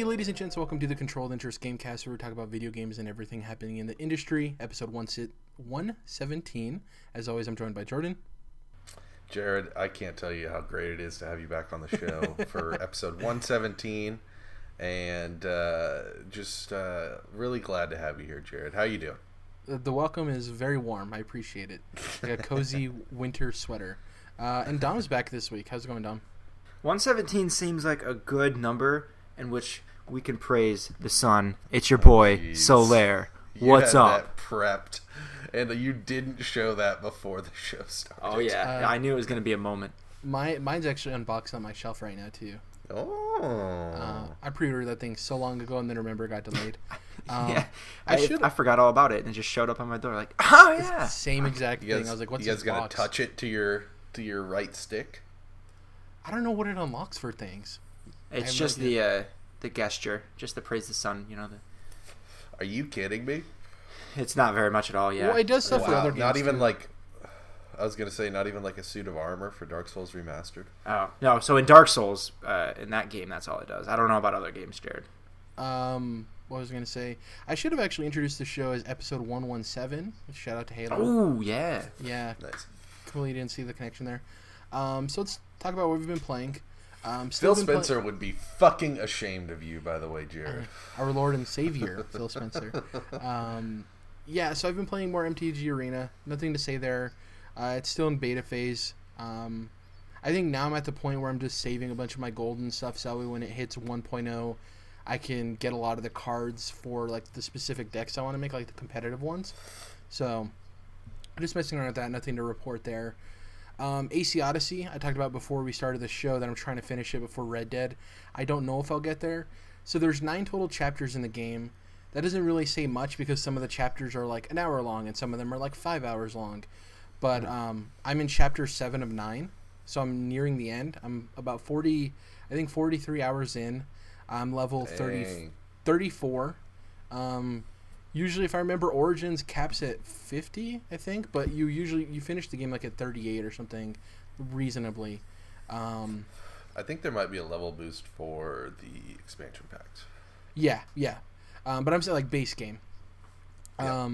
ladies and gents, welcome to the Controlled Interest Gamecast, where we talk about video games and everything happening in the industry. Episode 117. As always, I'm joined by Jordan. Jared, I can't tell you how great it is to have you back on the show for episode 117, and just really glad to have you here, Jared. How you doing? The welcome is very warm. I appreciate it. Like a cozy winter sweater. And Dom's back this week. How's it going, Dom? 117 seems like a good number in which we can praise the sun. It's your boy, Solaire. What's up? That prepped, and you didn't show that before the show started. Oh, yeah. I knew it was going to be a moment. Mine's actually unboxed on my shelf right now, too. Oh. I pre-ordered that thing so long ago and then remember it got delayed. Yeah, I forgot all about it and it just showed up on my door like, oh, yeah. Same exact thing. I was like, what's this box? You guys going to touch it to your right stick? I don't know what it unlocks for things. It's just the gesture, just to praise the sun, you know. Are you kidding me? It's not very much at all, yeah. Well, it does stuff for other games, not even too. like... I was going to say, not even like a suit of armor for Dark Souls Remastered. Oh, no, so in Dark Souls, in that game, that's all it does. I don't know about other games, Jared. What was I going to say? I should have actually introduced the show as episode 117. Shout out to Halo. Oh, yeah. Yeah. Nice. Completely didn't see the connection there. So let's talk about what we've been playing. Phil Spencer would be fucking ashamed of you, by the way, Jared. Our Lord and Savior, Phil Spencer. Yeah, so I've been playing more MTG Arena. Nothing to say there. It's still in beta phase. I think now I'm at the point where I'm just saving a bunch of my gold and stuff, so that way when it hits 1.0, I can get a lot of the cards for like the specific decks I want to make, like the competitive ones. So I'm just messing around with that. Nothing to report there. AC Odyssey, I talked about before we started the show that I'm trying to finish it before Red Dead. I don't know if I'll get there. So there's 9 total chapters in the game. That doesn't really say much because some of the chapters are like an hour long and some of them are like 5 hours long. But I'm in chapter 7 of 9, so I'm nearing the end. I'm about 43 hours in. I'm level 34. Usually, if I remember, Origins caps at 50, I think, but you finish the game like at 38 or something, reasonably. I think there might be a level boost for the expansion packs. Yeah. But I'm saying like base game. Yeah.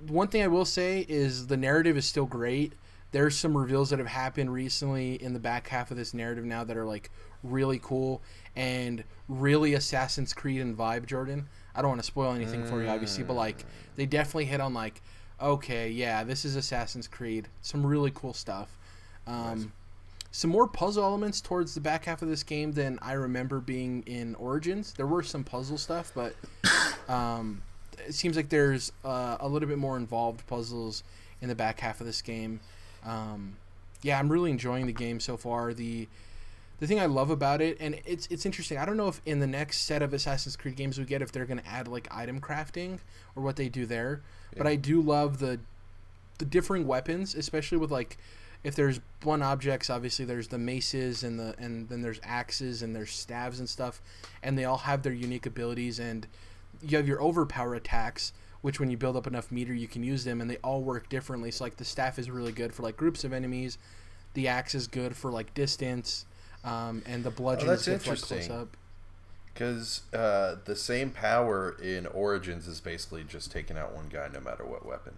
One thing I will say is the narrative is still great. There's some reveals that have happened recently in the back half of this narrative now that are like really cool and really Assassin's Creed in vibe, Jordan. I don't want to spoil anything for you, obviously, but like they definitely hit on like, okay, yeah, this is Assassin's Creed. Some really cool stuff. Nice. Some more puzzle elements towards the back half of this game than I remember being in Origins. There were some puzzle stuff, but it seems like there's a little bit more involved puzzles in the back half of this game. Yeah, I'm really enjoying the game so far. The thing I love about it, and it's interesting, I don't know if in the next set of Assassin's Creed games we get if they're going to add like item crafting or what they do there, but I do love the differing weapons, especially with like if there's blunt objects, obviously there's the maces and then there's axes and there's staves and stuff, and they all have their unique abilities, and you have your overpower attacks, which when you build up enough meter you can use them, and they all work differently. So like the staff is really good for like groups of enemies, the axe is good for like distance, and the bludgeon is good for like close up. Because the same power in Origins is basically just taking out one guy no matter what weapon.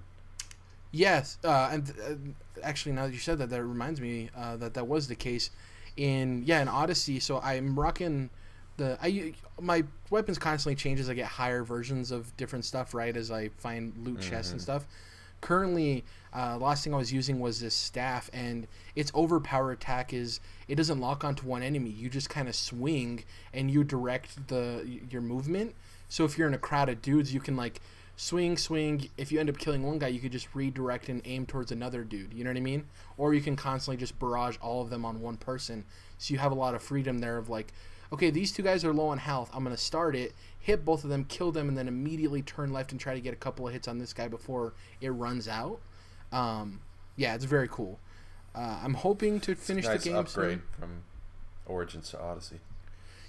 Yes, and actually now that you said that, that reminds me that was the case in Odyssey. So I'm rocking my weapons constantly change as I get higher versions of different stuff, right, as I find loot chests and stuff. Currently, last thing I was using was this staff, and its overpower attack is it doesn't lock onto one enemy. You just kind of swing and you direct your movement. So if you're in a crowd of dudes, you can like swing. If you end up killing one guy, you could just redirect and aim towards another dude. You know what I mean? Or you can constantly just barrage all of them on one person. So you have a lot of freedom there of like, okay, these two guys are low on health. I'm going to start it, hit both of them, kill them, and then immediately turn left and try to get a couple of hits on this guy before it runs out. Yeah, it's very cool. I'm hoping to finish the game upgrade soon. From Origins to Odyssey.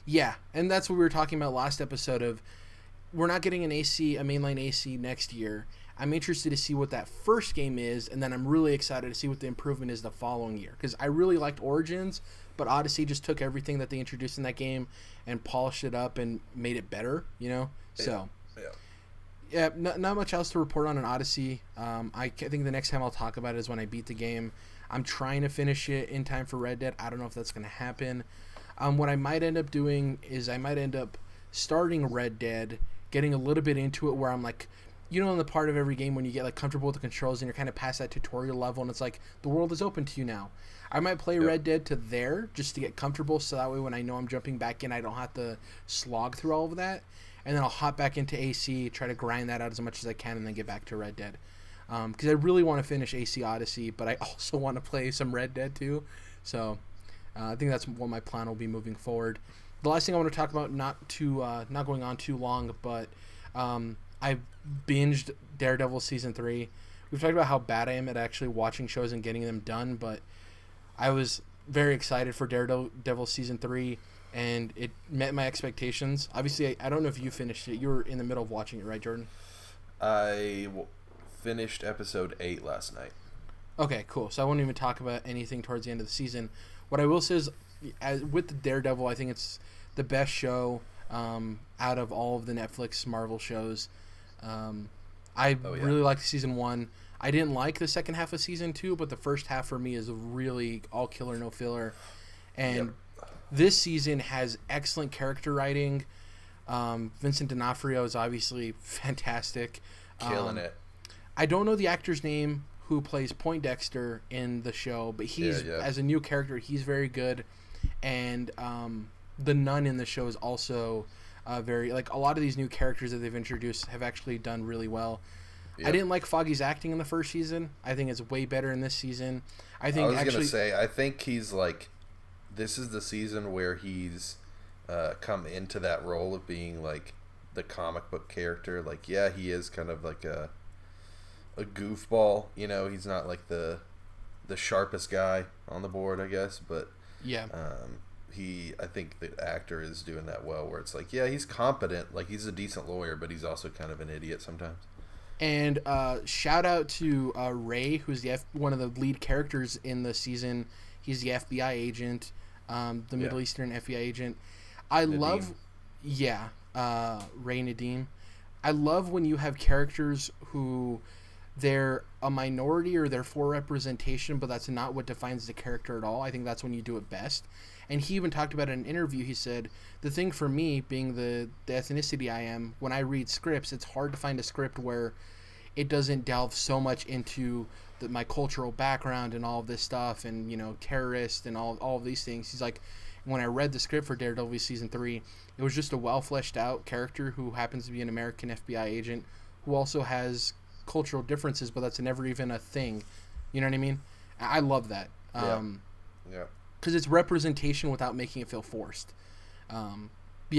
Yeah, and that's what we were talking about last episode of we're not getting a mainline AC next year. I'm interested to see what that first game is, and then I'm really excited to see what the improvement is the following year. Because I really liked Origins, but Odyssey just took everything that they introduced in that game and polished it up and made it better, you know? So, yeah, not much else to report on an Odyssey. I think the next time I'll talk about it is when I beat the game. I'm trying to finish it in time for Red Dead. I don't know if that's going to happen. What I might end up doing is I might end up starting Red Dead, getting a little bit into it where I'm like, you know, in the part of every game when you get like comfortable with the controls and you're kind of past that tutorial level and it's like the world is open to you now. I might play Red Dead to there just to get comfortable so that way when I know I'm jumping back in, I don't have to slog through all of that. And then I'll hop back into AC, try to grind that out as much as I can, and then get back to Red Dead. Because I really want to finish AC Odyssey, but I also want to play some Red Dead too. So I think that's what my plan will be moving forward. The last thing I want to talk about, not going on too long, but I binged Daredevil Season 3. We've talked about how bad I am at actually watching shows and getting them done, but I was very excited for Daredevil Season 3, and it met my expectations. Obviously, I don't know if you finished it. You were in the middle of watching it, right, Jordan? I finished episode 8 last night. Okay, cool. So I won't even talk about anything towards the end of the season. What I will say is, with the Daredevil, I think it's the best show out of all of the Netflix Marvel shows. I really liked Season 1. I didn't like the second half of Season 2, but the first half for me is really all killer, no filler. And this season has excellent character writing. Vincent D'Onofrio is obviously fantastic. Killing it. I don't know the actor's name who plays Poindexter in the show, but he's as a new character, he's very good. And the nun in the show is also very, like, a lot of these new characters that they've introduced have actually done really well. Yep. I didn't like Foggy's acting in the first season. I think it's way better in this season. I was going to say, I think he's like, this is the season where he's come into that role of being like the comic book character. Like, yeah, he is kind of like a goofball. You know, he's not like the sharpest guy on the board, I guess. But yeah, I think the actor is doing that well. Where it's like, yeah, he's competent. Like, he's a decent lawyer, but he's also kind of an idiot sometimes. And shout out to Ray, who's one of the lead characters in the season. He's the FBI agent, the Middle Eastern FBI agent. I love, Ray Nadeem. I love when you have characters who they're a minority or they're for representation, but that's not what defines the character at all. I think that's when you do it best. And he even talked about it in an interview. He said, the thing for me, being the ethnicity I am, when I read scripts, it's hard to find a script where it doesn't delve so much into my cultural background and all of this stuff and, you know, terrorists and all of these things. He's like, when I read the script for Daredevil Season 3, it was just a well-fleshed-out character who happens to be an American FBI agent who also has cultural differences, but that's never even a thing. You know what I mean? I love that. Because it's representation without making it feel forced. I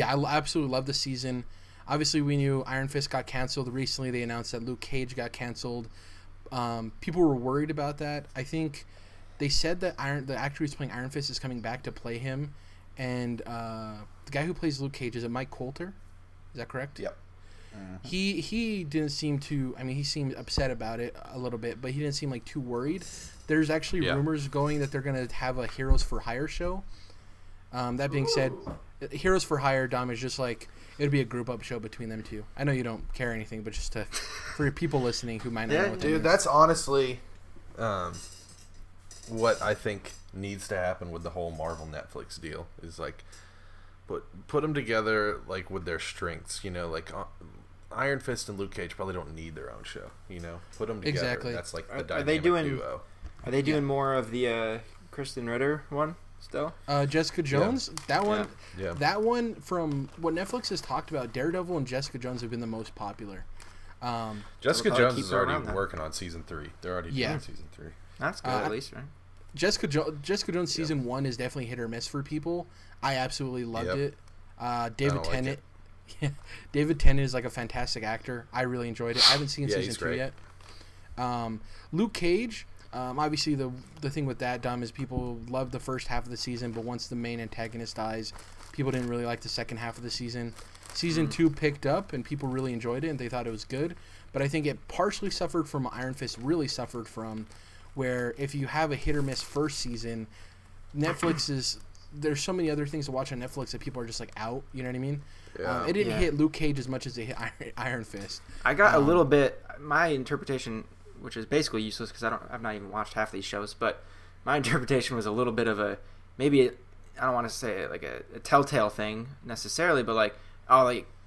absolutely love the season. Obviously, we knew Iron Fist got canceled. Recently, they announced that Luke Cage got canceled. People were worried about that. I think they said that the actor who's playing Iron Fist is coming back to play him. And the guy who plays Luke Cage, is it Mike Coulter? Is that correct? Yep. Mm-hmm. He didn't seem to... I mean, he seemed upset about it a little bit, but he didn't seem like too worried. There's actually rumors going that they're going to have a Heroes for Hire show. That being said, Heroes for Hire, Dom, is just like... It would be a group-up show between them two. I know you don't care anything, but just for people listening who might not know what that is. That's honestly what I think needs to happen with the whole Marvel Netflix deal. Is like put them together like with their strengths. You know, like Iron Fist and Luke Cage probably don't need their own show. You know, put them together. Exactly. That's like the dynamic duo. Are they doing more of the Kristen Ritter one? Still, Jessica Jones. That one from what Netflix has talked about, Daredevil and Jessica Jones have been the most popular. Jessica Jones is already working on Season 3. They're already doing Season 3. That's good, at least, right? Jessica Jones Season 1 is definitely hit or miss for people. I absolutely loved it. David Tennant. David Tennant is like a fantastic actor. I really enjoyed it. I haven't seen Season 2 yet. Luke Cage. Obviously, the thing with that, Dom, is people loved the first half of the season, but once the main antagonist dies, people didn't really like the second half of the season. Season 2 picked up, and people really enjoyed it, and they thought it was good. But I think it partially suffered from Iron Fist really suffered from, where if you have a hit or miss first season, Netflix is there's so many other things to watch on Netflix that people are just like out. You know what I mean? Yeah. It didn't hit Luke Cage as much as it hit Iron Fist. I got a little bit. My interpretation, which is basically useless because I've not even watched half these shows, but my interpretation was a little bit of a maybe. I don't want to say like a telltale thing necessarily, but like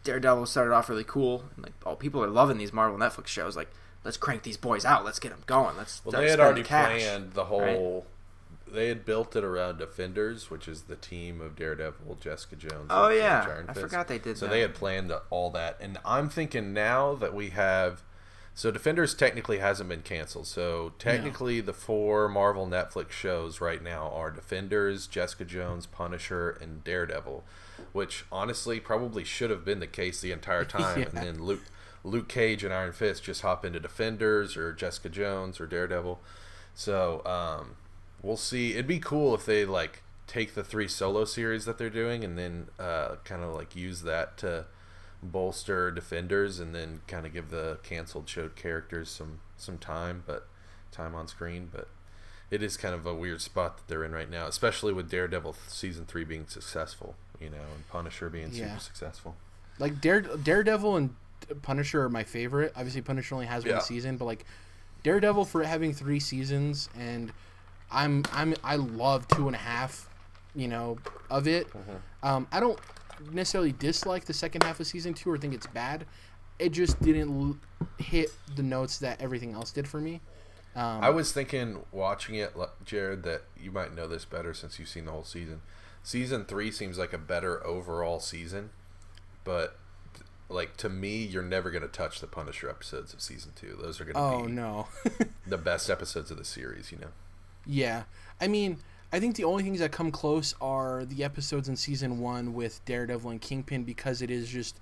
Daredevil started off really cool, and like people are loving these Marvel Netflix shows. Like, let's crank these boys out. Let's get them going. They had already planned the whole. Right? They had built it around Defenders, which is the team of Daredevil, Jessica Jones. Oh yeah, I forgot they did. So that. they had planned all that, and I'm thinking now that we have. So Defenders technically hasn't been canceled. So technically the 4 Marvel Netflix shows right now are Defenders, Jessica Jones, Punisher, and Daredevil, which honestly probably should have been the case the entire time. And then Luke Cage and Iron Fist just hop into Defenders or Jessica Jones or Daredevil. So we'll see. It'd be cool if they like take the 3 solo series that they're doing and then kind of like use that to bolster Defenders and then kind of give the canceled show characters some time on screen. But it is kind of a weird spot that they're in right now, especially with Daredevil season 3 being successful, and Punisher being super successful. Like Daredevil and Punisher are my favorite. Obviously Punisher only has 1 season, but like Daredevil for having 3 seasons, and I love 2.5 of it. I don't necessarily dislike the second half of season 2 or think it's bad. It just didn't hit the notes that everything else did for me. I was thinking watching it, Jared, that you might know this better since you've seen the whole season. Season 3 seems like a better overall season, but like to me, you're never going to touch the Punisher episodes of season 2. Those are going to be the best episodes of the series, Yeah, I mean, I think the only things that come close are the episodes in season 1 with Daredevil and Kingpin, because it is just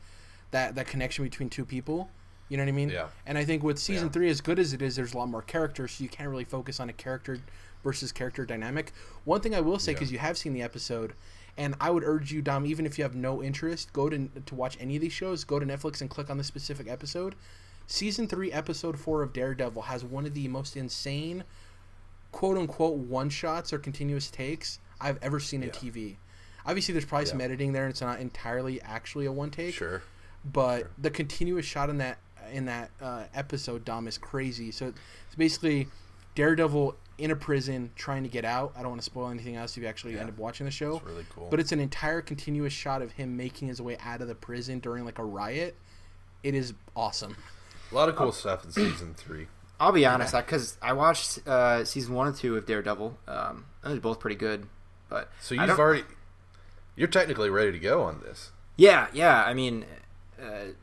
that connection between 2 people. You know what I mean? Yeah. And I think with season 3, as good as it is, there's a lot more characters, so you can't really focus on a character versus character dynamic. One thing I will say, because you have seen the episode, and I would urge you, Dom, even if you have no interest, go to watch any of these shows, go to Netflix and click on the specific episode. Season 3, episode 4 of Daredevil has one of the most insane quote-unquote one-shots or continuous takes I've ever seen in TV. Obviously, there's probably some editing there, and it's not entirely actually a one-take. Sure. But the continuous shot in that episode, Dom, is crazy. So it's basically Daredevil in a prison trying to get out. I don't want to spoil anything else if you actually end up watching the show. It's really cool. But it's an entire continuous shot of him making his way out of the prison during like a riot. It is awesome. A lot of cool stuff in season 3. I'll be honest, because I watched season 1 and 2 of Daredevil. They're both pretty good, but so you're technically ready to go on this. Yeah. I mean,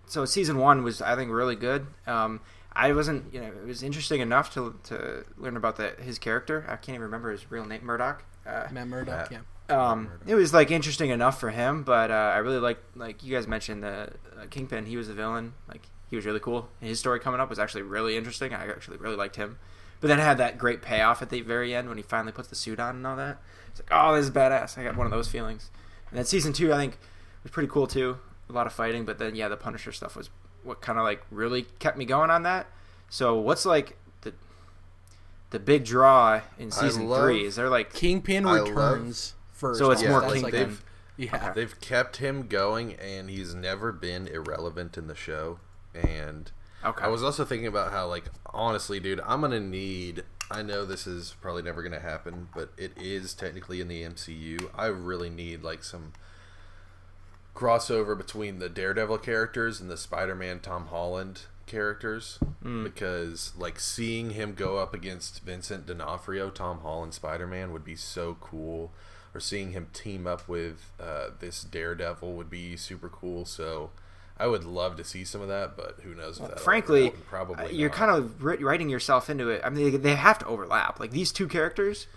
so season 1 was, I think, really good. I wasn't, it was interesting enough to learn about his character. I can't even remember his real name, Murdoch. Matt Murdock, It was like interesting enough for him, but I really like you guys mentioned the Kingpin. He was the villain. Like, he was really cool. His story coming up was actually really interesting. I actually really liked him. But then it had that great payoff at the very end when he finally puts the suit on and all that. It's like, oh, this is badass. I got one of those feelings. And then season 2, I think, was pretty cool too. A lot of fighting, but then the Punisher stuff was what kind of like really kept me going on that. So what's like the big draw in season 3? Is there like Kingpin returns first? So it's more like Kingpin. They've kept him going, and he's never been irrelevant in the show. And I was also thinking about how, like, honestly, dude, I'm gonna need. I know this is probably never gonna happen, but it is technically in the MCU. I really need like some crossover between the Daredevil characters and the Spider-Man Tom Holland characters, because like seeing him go up against Vincent D'Onofrio, Tom Holland Spider-Man, would be so cool. Or seeing him team up with this Daredevil would be super cool. So I would love to see some of that, but who knows if that. Frankly, probably you're not. kind of writing yourself into it. I mean, they have to overlap. Like these two characters,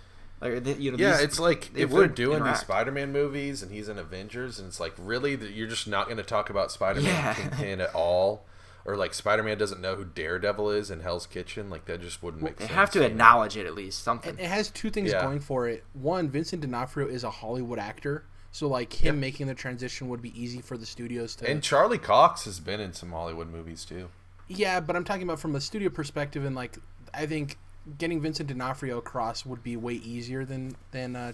it's like if they're doing interact. these Spider-Man movies and he's in Avengers, and it's like really that you're just not going to talk about Spider-Man Kingpin at all, or like Spider-Man doesn't know who Daredevil is in Hell's Kitchen. Like that just wouldn't make sense. They have to acknowledge it at least something. It has 2 things going for it. One, Vincent D'Onofrio is a Hollywood actor. So, like, him making the transition would be easy for the studios to... And Charlie Cox has been in some Hollywood movies, too. Yeah, but I'm talking about from a studio perspective, and, like, I think getting Vincent D'Onofrio across would be way easier than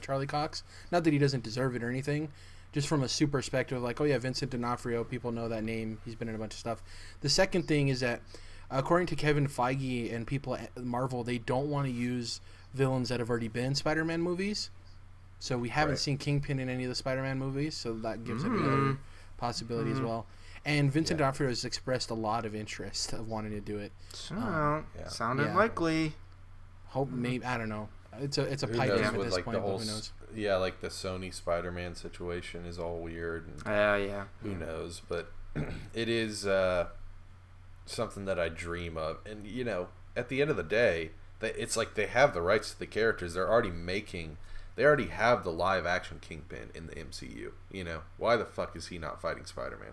Charlie Cox. Not that he doesn't deserve it or anything, just from a super perspective, like, oh yeah, Vincent D'Onofrio, people know that name. He's been in a bunch of stuff. The second thing is that, according to Kevin Feige and people at Marvel, they don't want to use villains that have already been in Spider-Man movies. So we haven't seen Kingpin in any of the Spider-Man movies, so that gives it another possibility as well. And Vincent D'Onofrio has expressed a lot of interest of wanting to do it. Sounded likely. Hope maybe, I don't know. It's a pipe dream at this point, but who knows? Yeah, like the Sony Spider-Man situation is all weird. Who knows? But it is something that I dream of. And, you know, at the end of the day, it's like they have the rights to the characters. They already have the live-action Kingpin in the MCU. You know, why the fuck is he not fighting Spider-Man?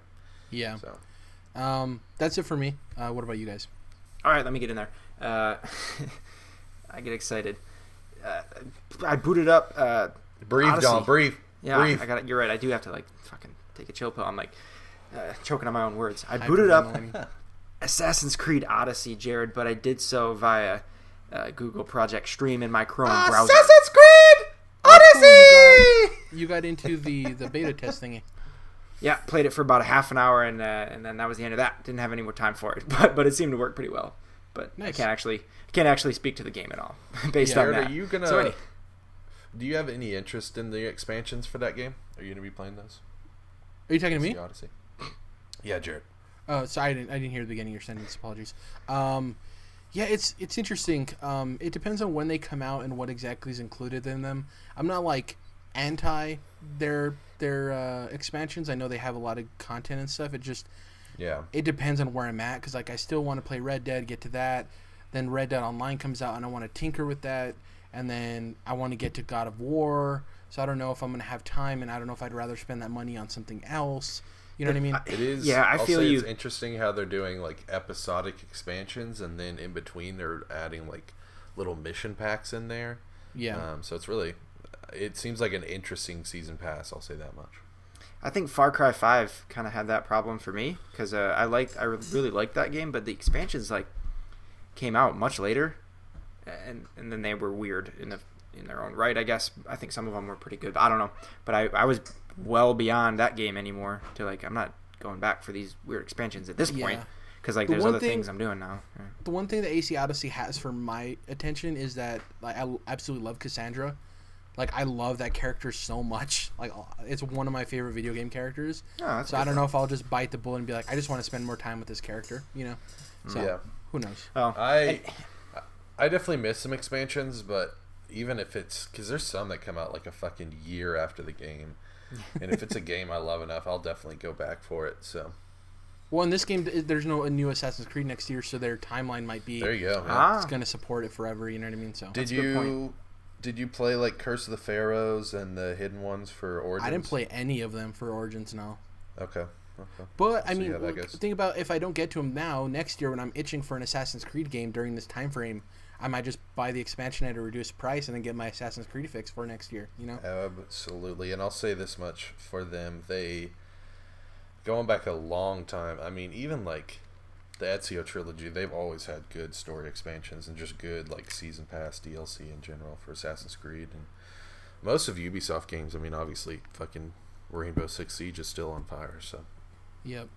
Yeah. So, that's it for me. What about you guys? All right, let me get in there. I get excited. I booted up. Breathe, Odyssey. Dom. Breathe. Yeah, breathe. I got it. You're right. I do have to fucking take a chill pill. I'm choking on my own words. I booted up Assassin's Creed Odyssey, Jared, but I did so via Google Project Stream in my Chrome browser. Assassin's Creed Odyssey. You got into the beta test thingy. Yeah, played it for about a half an hour, and then that was the end of that. Didn't have any more time for it, but it seemed to work pretty well. But nice. I can't actually speak to the game at all based on that. Are you gonna? Do you have any interest in the expansions for that game? Are you gonna be playing those? Are you talking to me? Odyssey. Yeah, Jared. Oh, sorry, I didn't hear the beginning of your sentence. Apologies. Yeah, it's interesting. It depends on when they come out and what exactly is included in them. I'm not anti their expansions. I know they have a lot of content and stuff. It depends on where I'm at, because I still want to play Red Dead, get to that, then Red Dead Online comes out and I want to tinker with that, and then I want to get to God of War. So I don't know if I'm going to have time, and I don't know if I'd rather spend that money on something else. You know what I mean? It is. Yeah, I feel you. It's interesting how they're doing episodic expansions, and then in between they're adding little mission packs in there. Yeah. So it's really, it seems like an interesting season pass. I'll say that much. I think Far Cry 5 kind of had that problem for me, because I really liked that game, but the expansions came out much later, and then they were weird in their own right, I guess. I think some of them were pretty good, but I don't know. But I was well beyond that game anymore to I'm not going back for these weird expansions at this point, because there's other things I'm doing now. Yeah. The one thing that AC Odyssey has for my attention is that I absolutely love Cassandra. I love that character so much. It's one of my favorite video game characters. Oh, so I don't know if I'll just bite the bullet and be I just want to spend more time with this character, you know? So, who knows? Oh. I definitely miss some expansions, but even if it's... Because there's some that come out a fucking year after the game. And if it's a game I love enough, I'll definitely go back for it, so... Well, in this game, there's no new Assassin's Creed next year, so their timeline might be... There you go. It's going to support it forever, you know what I mean? So Did you play Curse of the Pharaohs and the hidden ones for Origins? I didn't play any of them for Origins, no. Okay. But think about if I don't get to them now, next year when I'm itching for an Assassin's Creed game during this time frame, I might just buy the expansion at a reduced price and then get my Assassin's Creed fix for next year, you know? Absolutely. And I'll say this much for them, going back a long time, even the Ezio trilogy, they've always had good story expansions and just good season pass DLC in general for Assassin's Creed. And most of Ubisoft games, obviously fucking Rainbow Six Siege is still on fire, so. Yep.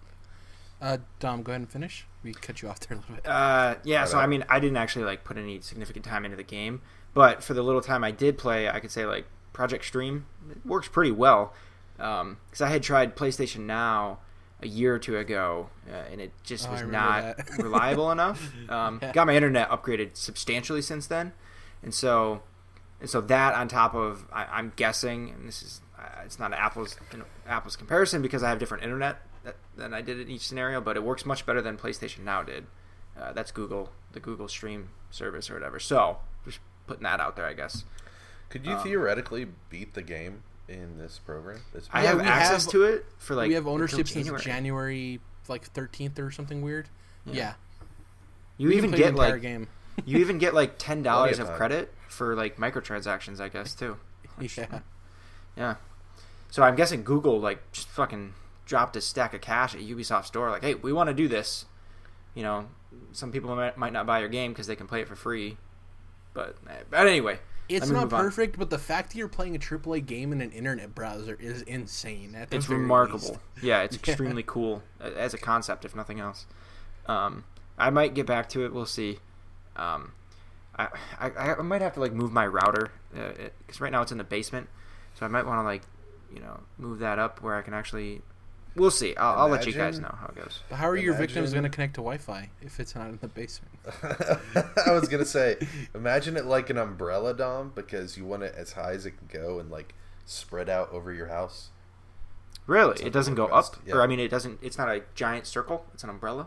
Dom, go ahead and finish. We cut you off there a little bit. Yeah, so I didn't actually put any significant time into the game, but for the little time I did play, I could say Project Stream, it works pretty well, because I had tried PlayStation Now a year or two ago, and it just was not reliable enough. Got my internet upgraded substantially since then, and so that on top of I'm guessing, and this is it's not an apples comparison because I have different internet than I did in each scenario, but it works much better than PlayStation Now did. That's the Google Stream service or whatever. So just putting that out there, I guess. Could you theoretically beat the game in this program? I have access to it for we have ownership since January 13th or something weird. Yeah. You even get game. You even get $10 of credit for microtransactions, I guess, too. Yeah. Yeah. So I'm guessing Google just fucking dropped a stack of cash at Ubisoft store hey, we want to do this. You know, some people might not buy your game because they can play it for free. But anyway, It's let me not move on. perfect, but the fact that you're playing a AAA game in an internet browser is insane. It's remarkable. Yeah, it's extremely cool as a concept, if nothing else. I might get back to it. We'll see. I might have to like move my router because right now it's in the basement, so I might want to like move that up where I can actually. We'll see. I'll let you guys know how it goes. But how are your victims going to connect to Wi-Fi if it's not in the basement? I was gonna say, imagine it like an umbrella, Dom, because you want it as high as it can go and like spread out over your house. Really, it doesn't go up, yeah. or I mean, it doesn't. It's not a giant circle. It's an umbrella.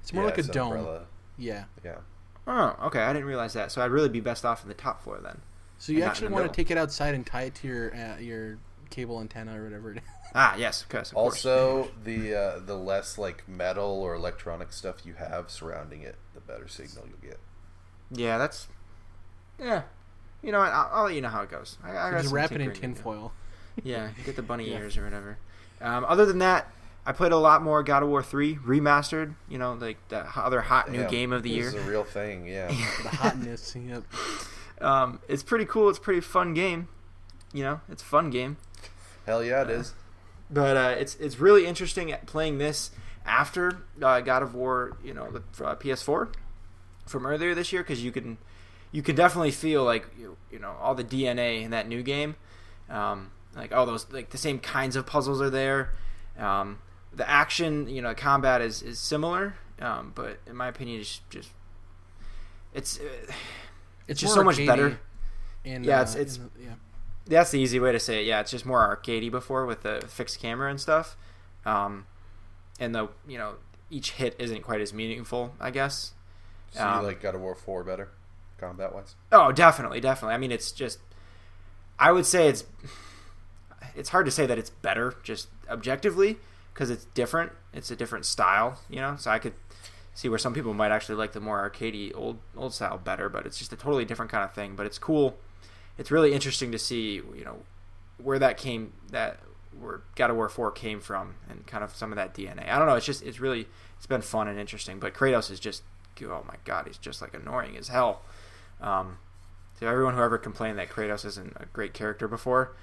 It's more like a dome. Umbrella. Yeah. Yeah. Oh, okay. I didn't realize that. So I'd really be best off in the top floor then. So you actually want to take it outside and tie it to your cable antenna or whatever it is. Ah, yes, of also, the less like metal or electronic stuff you have surrounding it, the better signal you'll get. Yeah, that's. Yeah, you know what? I'll let you know how it goes. I Just wrap it in tinfoil. Yeah, get the bunny ears or whatever. Other than that, I played a lot more God of War 3 remastered. You know, like the other hot new game of the year. This is a real thing. Yeah. The hotness. Yep. It's pretty cool. It's a pretty fun game. You know, it's a fun game. Hell yeah, it is. But it's really interesting at playing this after God of War, the PS4 from earlier this year, because you can definitely feel like all the DNA in that new game, like all those like the same kinds of puzzles are there. The action, combat is similar, but in my opinion, it's just so much better. And, it's that's the easy way to say it. Yeah, it's just more arcadey before with the fixed camera and stuff. And each hit isn't quite as meaningful, I guess. So you like God of War 4 better, combat wise? Oh, definitely. I mean, it's just. I would say it's hard to say that it's better just objectively because it's different. It's a different style, So I could see where some people might actually like the more arcadey old style better, but it's just a totally different kind of thing. But it's cool. It's really interesting to see, where where God of War 4 came from and kind of some of that DNA. I don't know. It's been fun and interesting. But Kratos is just, oh my God, he's just like annoying as hell. So everyone who ever complained that Kratos isn't a great character before,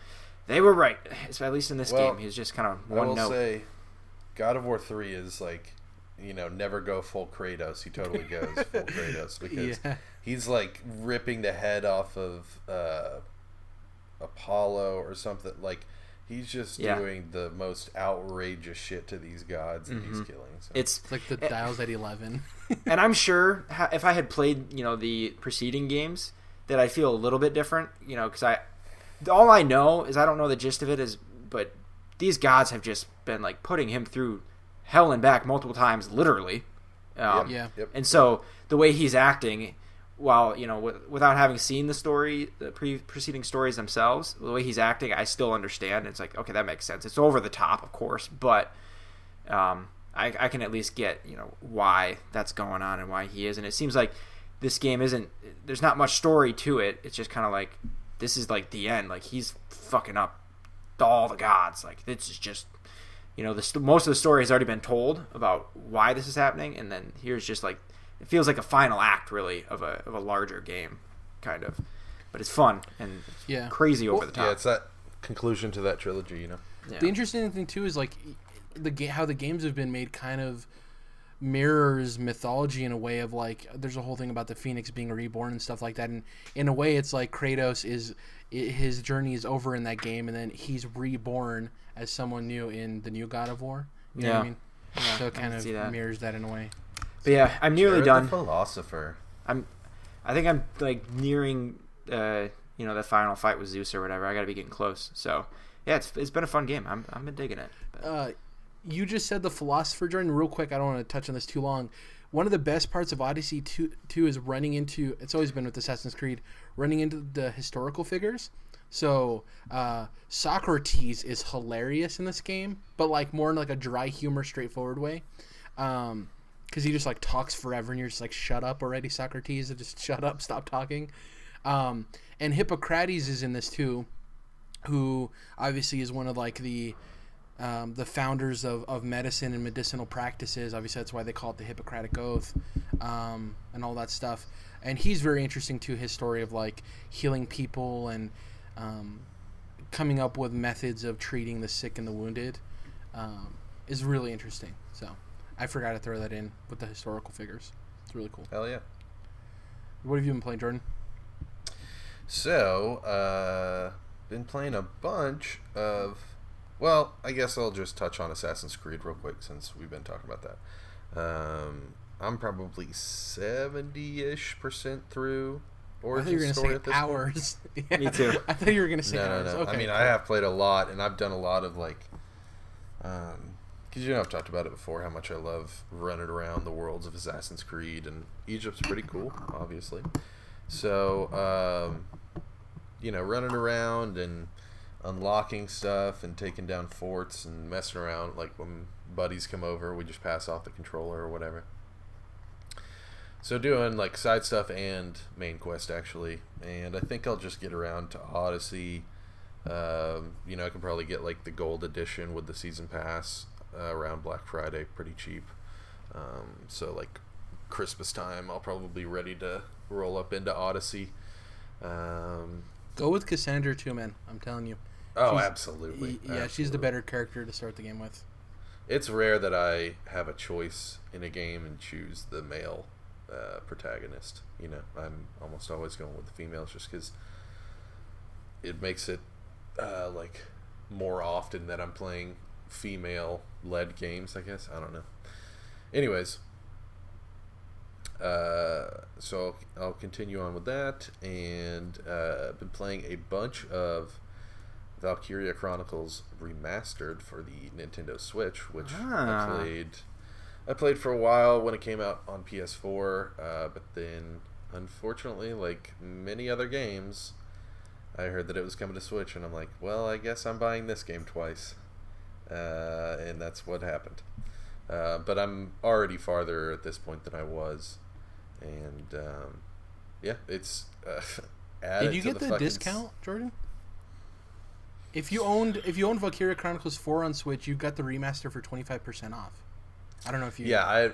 they were right. At least in this game, he's just kind of one note. I will say, God of War 3 is like, never go full Kratos. He totally goes full Kratos because he's like ripping the head off of Apollo or something. Like he's just doing the most outrageous shit to these gods that he's killing. So. It's like the dials at 11. And I'm sure if I had played, the preceding games, that I'd feel a little bit different. Because all I know is I don't know the gist of it but these gods have just been like putting him through hell and back multiple times, literally. And so the way he's acting, while without having seen the preceding stories themselves, the way he's acting, I still understand. It's like, okay, that makes sense. It's over the top, of course, but I can at least get why that's going on and why he is. And it seems like this game there's not much story to it. It's just kind of like this is like the end. Like he's fucking up all the gods. Like this is just. Most of the story has already been told about why this is happening, and then here's just like it feels like a final act, really, of a larger game, kind of. But it's fun and crazy over the top. Yeah, it's that conclusion to that trilogy, Yeah. The interesting thing too is like how the games have been made kind of mirrors mythology in a way of like there's a whole thing about the Phoenix being reborn and stuff like that, and in a way it's like Kratos his journey is over in that game, and then he's reborn as someone new in the new God of War. You know what I mean? Yeah, so it kind of mirrors that in a way. But yeah, I'm nearly done. The philosopher. I think I'm like nearing, the final fight with Zeus or whatever. I got to be getting close. So yeah, it's been a fun game. I've been digging it. You just said the philosopher journey real quick. I don't want to touch on this too long. One of the best parts of Odyssey 2 is running into. It's always been with Assassin's Creed, running into the historical figures. So Socrates is hilarious in this game, but like more in like a dry humor, straightforward way. Because he just like talks forever, and you're just like, shut up already, Socrates. Just shut up, stop talking. And Hippocrates is in this too, who obviously is one of like the the founders of medicine and medicinal practices. Obviously, that's why they call it the Hippocratic Oath, and all that stuff. And he's very interesting to his story of like healing people and coming up with methods of treating the sick and the wounded. Is really interesting. So I forgot to throw that in with the historical figures. It's really cool. Hell yeah. What have you been playing, Jordan? So, been playing a bunch of... Well, I guess I'll just touch on Assassin's Creed real quick since we've been talking about that. I'm probably 70-ish% through Origin Story at this hours. Yeah. Me too. I thought you were going to say No. hours. Okay, I mean, cool. I have played a lot, and I've done a lot of, like... Because, I've talked about it before, how much I love running around the worlds of Assassin's Creed, and Egypt's pretty cool, obviously. So, running around and unlocking stuff and taking down forts and messing around. Like, when buddies come over, we just pass off the controller or whatever. So doing, like, side stuff and main quest, actually. And I think I'll just get around to Odyssey. I can probably get, like, the gold edition with the season pass around Black Friday pretty cheap. So, like, Christmas time, I'll probably be ready to roll up into Odyssey. Go with Cassandra too, man. I'm telling you. Absolutely. Yeah, she's the better character to start the game with. It's rare that I have a choice in a game and choose the male protagonist. I'm almost always going with the females just because it makes it like more often that I'm playing female-led games, I guess. I don't know. Anyways, so I'll continue on with that, and I've been playing a bunch of Valkyria Chronicles Remastered for the Nintendo Switch, which I played for a while when it came out on PS4, but then, unfortunately, like many other games, I heard that it was coming to Switch, and I'm like, well, I guess I'm buying this game twice. And that's what happened. But I'm already farther at this point than I was. And, it's added Did you get the discount, Jordan? If you owned Valkyria Chronicles 4 on Switch, you got the remaster for 25% off. I don't know if you... Yeah,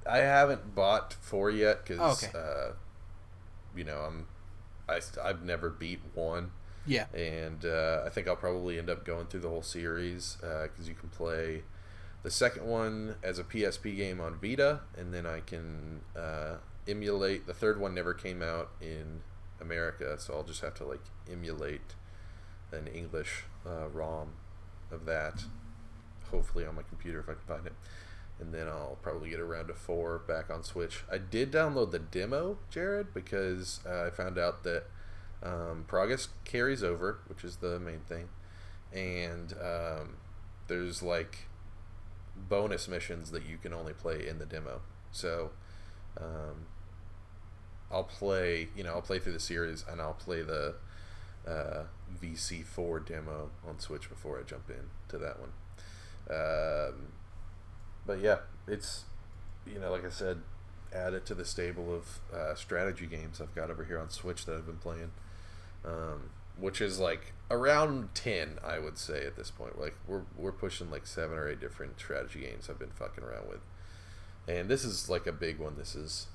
I haven't bought 4 yet because, I've never beat 1. Yeah. And I think I'll probably end up going through the whole series because you can play the second one as a PSP game on Vita, and then I can emulate... The third one never came out in America, so I'll just have to, like, emulate an English ROM of that, hopefully on my computer if I can find it. And then I'll probably get around to 4 back on Switch. I did download the demo, Jared, because I found out that progress carries over, which is the main thing. And there's, like, bonus missions that you can only play in the demo. So I'll play through the series, and I'll play the VC4 demo on Switch before I jump in to that one. But yeah, it's, like I said, add it to the stable of strategy games I've got over here on Switch that I've been playing, which is like around 10, I would say at this point. Like we're pushing like 7 or 8 different strategy games I've been fucking around with, and this is like a big one. This is,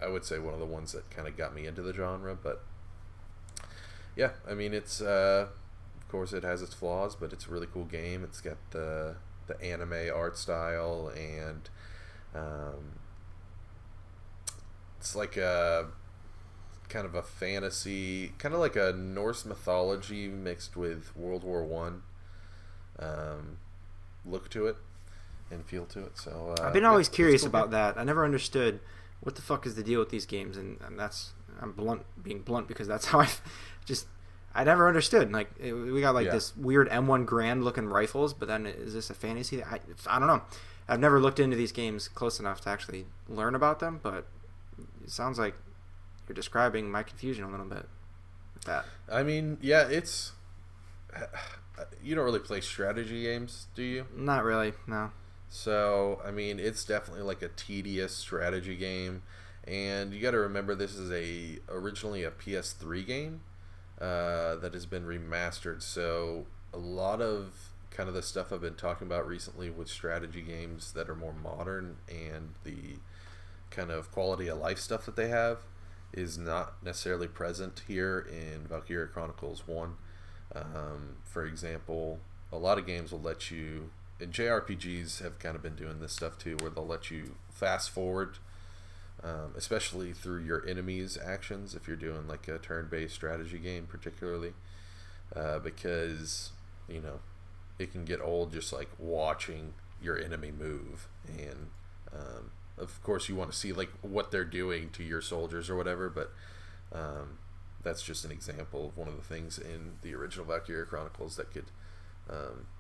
I would say, one of the ones that kind of got me into the genre. But yeah, I mean, it's of course it has its flaws, but it's a really cool game. It's got the anime art style, and it's like a kind of a fantasy, kind of like a Norse mythology mixed with World War I look to it and feel to it. So I've been always curious about that. I never understood what the fuck is the deal with these games, and that's, I'm being blunt because that's how I never understood. Like, we got this weird M1 Grand looking rifles, but then is this a fantasy? I don't know. I've never looked into these games close enough to actually learn about them, but it sounds like you're describing my confusion a little bit with that. I mean, yeah, it's... You don't really play strategy games, do you? Not really, no. So, I mean, it's definitely like a tedious strategy game, and you got to remember this is originally a PS3 game that has been remastered, so a lot of kind of the stuff I've been talking about recently with strategy games that are more modern, and the kind of quality of life stuff that they have is not necessarily present here in Valkyria Chronicles 1. For example, a lot of games will let you, and JRPGs have kind of been doing this stuff too, where they'll let you fast forward, especially through your enemies' actions if you're doing like a turn-based strategy game particularly, because, you know, it can get old just like watching your enemy move, and of course you want to see like what they're doing to your soldiers or whatever, but that's just an example of one of the things in the original Valkyria Chronicles that could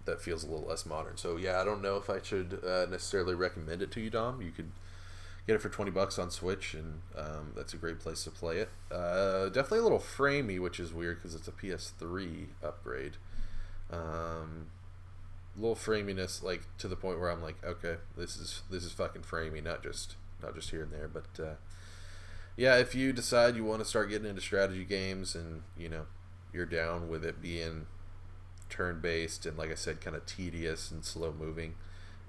that feels a little less modern. So yeah, I don't know if I should necessarily recommend it to you, Dom. You could get it for $20 on Switch, and that's a great place to play it. Definitely a little framey, which is weird because it's a PS3 upgrade. Little framiness, like to the point where I'm like, okay, this is fucking framey, not just here and there. But yeah, if you decide you want to start getting into strategy games, and you know you're down with it being turn-based and, like I said, kind of tedious and slow moving,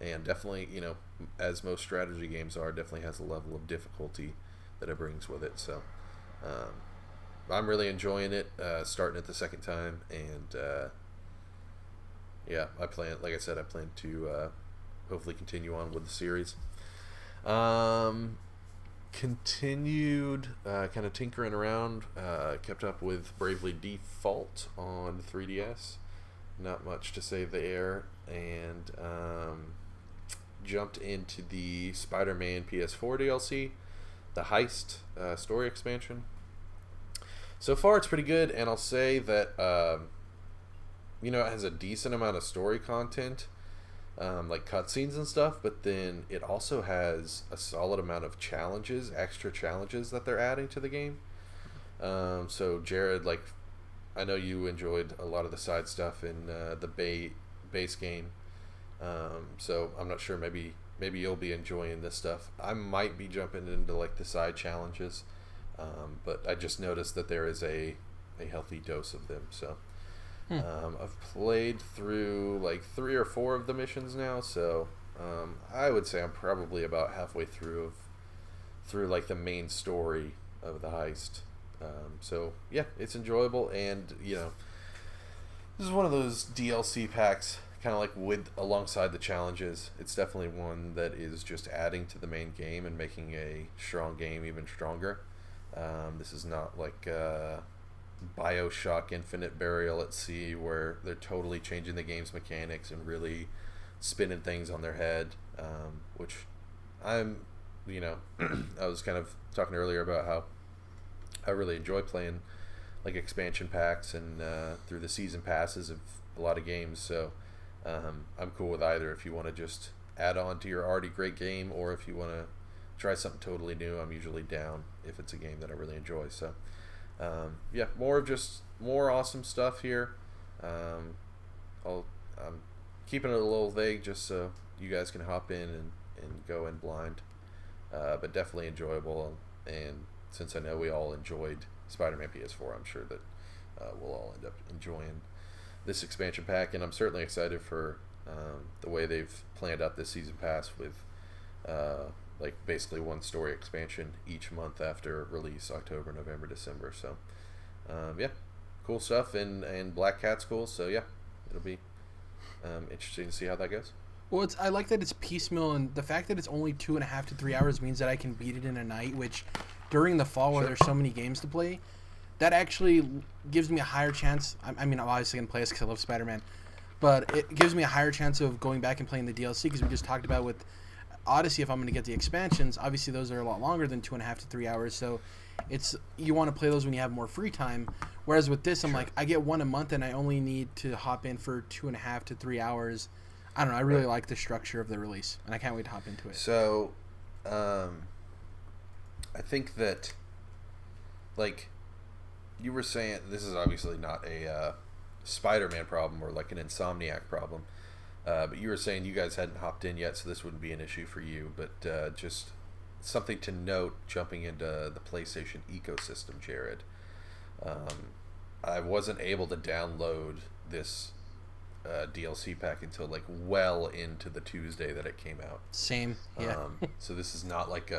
and definitely, you know, as most strategy games are, definitely has a level of difficulty that it brings with it. So I'm really enjoying it, starting it the second time, and yeah, I plan to hopefully continue on with the series. Continued kind of tinkering around, kept up with Bravely Default on 3DS. Not much to say there, and jumped into the Spider-Man PS4 DLC, the Heist story expansion. So far, it's pretty good, and I'll say that you know, it has a decent amount of story content, like cutscenes and stuff, but then it also has a solid amount of challenges, extra challenges that they're adding to the game. So Jared, like, I know you enjoyed a lot of the side stuff in the base game, so I'm not sure, maybe you'll be enjoying this stuff. I might be jumping into like the side challenges, but I just noticed that there is a healthy dose of them, so I've played through like 3 or 4 of the missions now, so I would say I'm probably about halfway through like the main story of the heist. So yeah, it's enjoyable, and you know, this is one of those DLC packs, kind of like with alongside the challenges. It's definitely one that is just adding to the main game and making a strong game even stronger. This is not like BioShock Infinite Burial at Sea, where they're totally changing the game's mechanics and really spinning things on their head, which I'm, you know, I was kind of talking earlier about how I really enjoy playing like expansion packs and through the season passes of a lot of games, so I'm cool with either. If you want to just add on to your already great game, or if you want to try something totally new, I'm usually down if it's a game that I really enjoy. So yeah, more awesome stuff here. I'm keeping it a little vague just so you guys can hop in and go in blind, but definitely enjoyable. And since I know we all enjoyed Spider-Man PS4, I'm sure that we'll all end up enjoying this expansion pack, and I'm certainly excited for the way they've planned out this season pass with like basically one story expansion each month after release, October, November, December. So yeah, cool stuff, and Black Cat's cool, so yeah, it'll be interesting to see how that goes. Well, I like that it's piecemeal, and the fact that it's only 2.5 to 3 hours means that I can beat it in a night, which during the fall where there's so many games to play, that actually gives me a higher chance. I mean, I'm obviously going to play this because I love Spider-Man, but it gives me a higher chance of going back and playing the DLC, because we just talked about with Odyssey, if I'm going to get the expansions, obviously those are a lot longer than 2.5 to 3 hours, so you want to play those when you have more free time, whereas with this, I'm like, I get one a month, and I only need to hop in for 2.5 to 3 hours. I don't know, I really like the structure of the release, and I can't wait to hop into it. So, I think that, like, you were saying, this is obviously not a Spider-Man problem or like an Insomniac problem, but you were saying you guys hadn't hopped in yet, so this wouldn't be an issue for you, but just something to note jumping into the PlayStation ecosystem, Jared. I wasn't able to download this DLC pack until like well into the Tuesday that it came out. Same. Yeah. So this is not like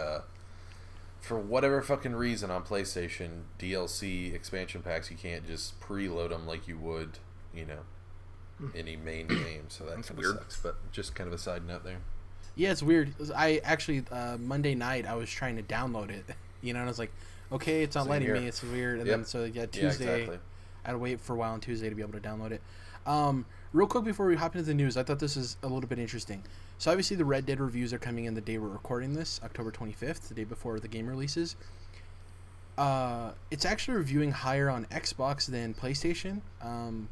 for whatever fucking reason on PlayStation, DLC expansion packs, you can't just preload them like you would, any main game. So that kind of sucks. But just kind of a side note there. Yeah, it's weird. I actually Monday night I was trying to download it, and I was like, okay, it's not letting me. It's weird. And then so Tuesday, exactly. I had to wait for a while on Tuesday to be able to download it. Real quick before we hop into the news, I thought this is a little bit interesting. So obviously the Red Dead reviews are coming in the day we're recording this, October 25th, the day before the game releases. It's actually reviewing higher on Xbox than PlayStation. On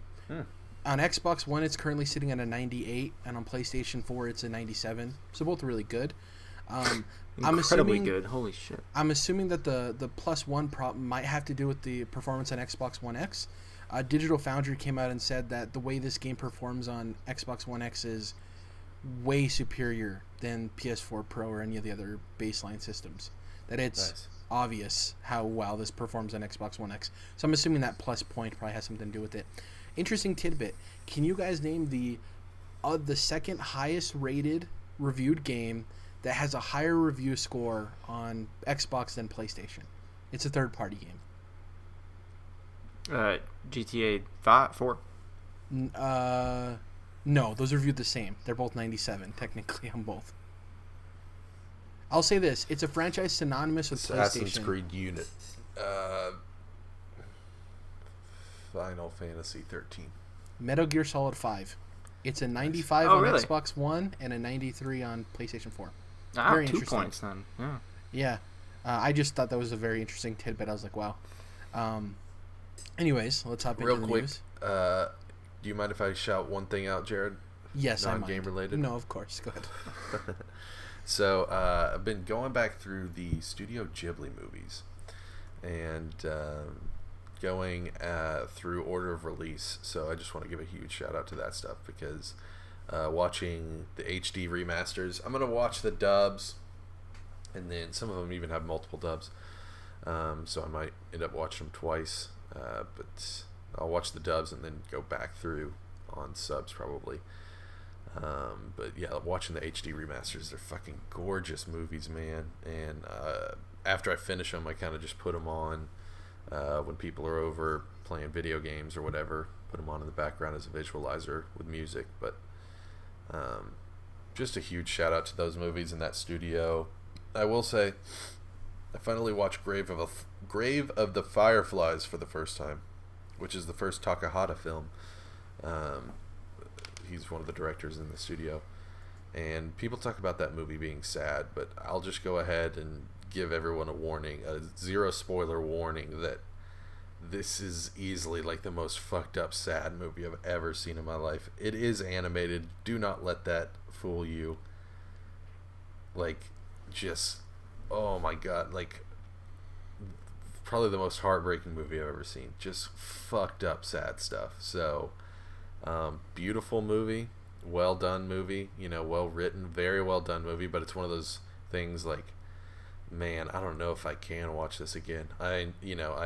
Xbox One, it's currently sitting at a 98, and on PlayStation 4, it's a 97. So both really good. Incredibly good. Holy shit. I'm assuming that the plus one problem might have to do with the performance on Xbox One X. Digital Foundry came out and said that the way this game performs on Xbox One X is way superior than PS4 Pro or any of the other baseline systems. That it's obvious how well this performs on Xbox One X. So I'm assuming that plus point probably has something to do with it. Interesting tidbit. Can you guys name the second highest rated reviewed game that has a higher review score on Xbox than PlayStation? It's a third party game. GTA 4. No, those are viewed the same. They're both 97 technically on both. I'll say this: it's a franchise synonymous with Assassin's PlayStation. Creed Unit. Final Fantasy 13. Metal Gear Solid 5. It's a 95 on Xbox One and a 93 on PlayStation 4. Very 2 points then. Yeah. Yeah. I just thought that was a very interesting tidbit. I was like, wow. Anyways, let's hop into the news. Do you mind if I shout one thing out, Jared? Yes, I mind. Non-game related? No, of course. Go ahead. So, I've been going back through the Studio Ghibli movies and going through order of release. So I just want to give a huge shout out to that stuff because watching the HD remasters, I'm going to watch the dubs, and then some of them even have multiple dubs. So I might end up watching them twice, but I'll watch the dubs and then go back through on subs probably. But yeah, watching the HD remasters, they're fucking gorgeous movies, man. And after I finish them, I kind of just put them on when people are over playing video games or whatever. Put them on in the background as a visualizer with music. But just a huge shout out to those movies in that studio. I will say, I finally watched Grave of the Fireflies for the first time, which is the first Takahata film. He's one of the directors in the studio. And people talk about that movie being sad, but I'll just go ahead and give everyone a warning, a zero spoiler warning, that this is easily like the most fucked up sad movie I've ever seen in my life. It is animated. Do not let that fool you. Like, just, oh my god, like, probably the most heartbreaking movie I've ever seen. Just fucked up sad stuff. So, beautiful movie, well done movie, well written, very well done movie, but it's one of those things like, man, I don't know if I can watch this again. I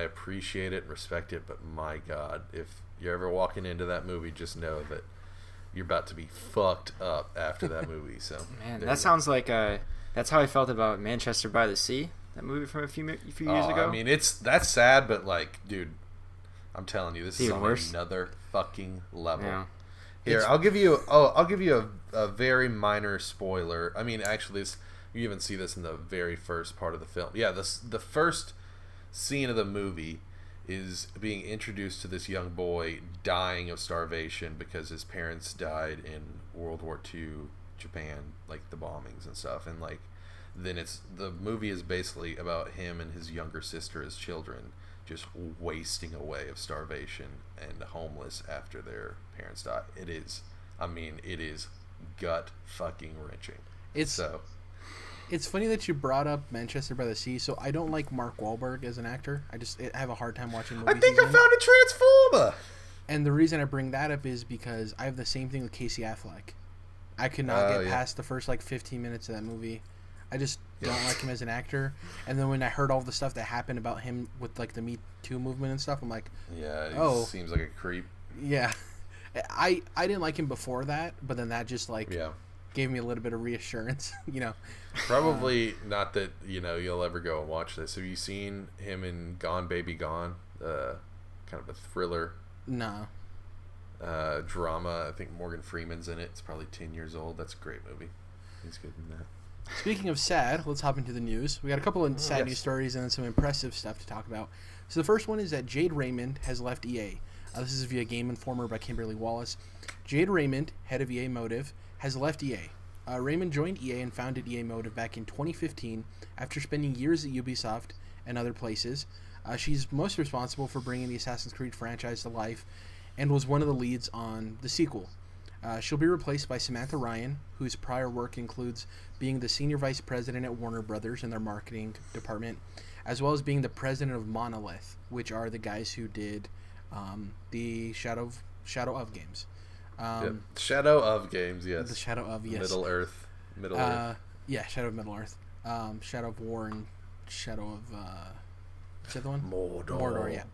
appreciate it and respect it, but my god, if you're ever walking into that movie, just know that you're about to be fucked up after that movie. So man, that sounds like that's how I felt about Manchester by the Sea, that movie from a few years ago. I mean, that's sad, but like, dude, I'm telling you, this is on another fucking level. Yeah. Here, I'll give you a very minor spoiler. I mean, actually, you even see this in the very first part of the film. Yeah, the first scene of the movie is being introduced to this young boy dying of starvation because his parents died in World War II Japan, like the bombings and stuff. And like, then the movie is basically about him and his younger sister as children just wasting away of starvation and homeless after their parents died. It is gut fucking wrenching. It's funny that you brought up Manchester by the Sea. So I don't like Mark Wahlberg as an actor. I have a hard time watching movies. I think I found a transformer. And the reason I bring that up is because I have the same thing with Casey Affleck. I could not get past the first 15 minutes of that movie. I just don't like him as an actor. And then when I heard all the stuff that happened about him with the Me Too movement and stuff, I'm like, yeah, he seems like a creep. Yeah. I didn't like him before that, but then that just like gave me a little bit of reassurance, you know. Probably not that, you know, you'll ever go and watch this. Have you seen him in Gone Baby Gone? Kind of a thriller. No. Drama. I think Morgan Freeman's in it. It's probably 10 years old. That's a great movie. He's good in that. Speaking of sad, let's hop into the news. We got a couple of sad news stories and then some impressive stuff to talk about. So the first one is that Jade Raymond has left EA. This is via Game Informer by Kimberly Wallace. Jade Raymond, head of EA Motive, has left EA. Raymond joined EA and founded EA Motive back in 2015 after spending years at Ubisoft and other places. She's most responsible for bringing the Assassin's Creed franchise to life and was one of the leads on the sequel. She'll be replaced by Samantha Ryan, whose prior work includes being the senior vice president at Warner Brothers in their marketing department, as well as being the president of Monolith, which are the guys who did the Shadow of games. Shadow of games, yes. The Shadow of, yes. Middle Earth. Yeah, Shadow of Middle Earth. Shadow of War and Shadow of... is that the one? Mordor, yeah.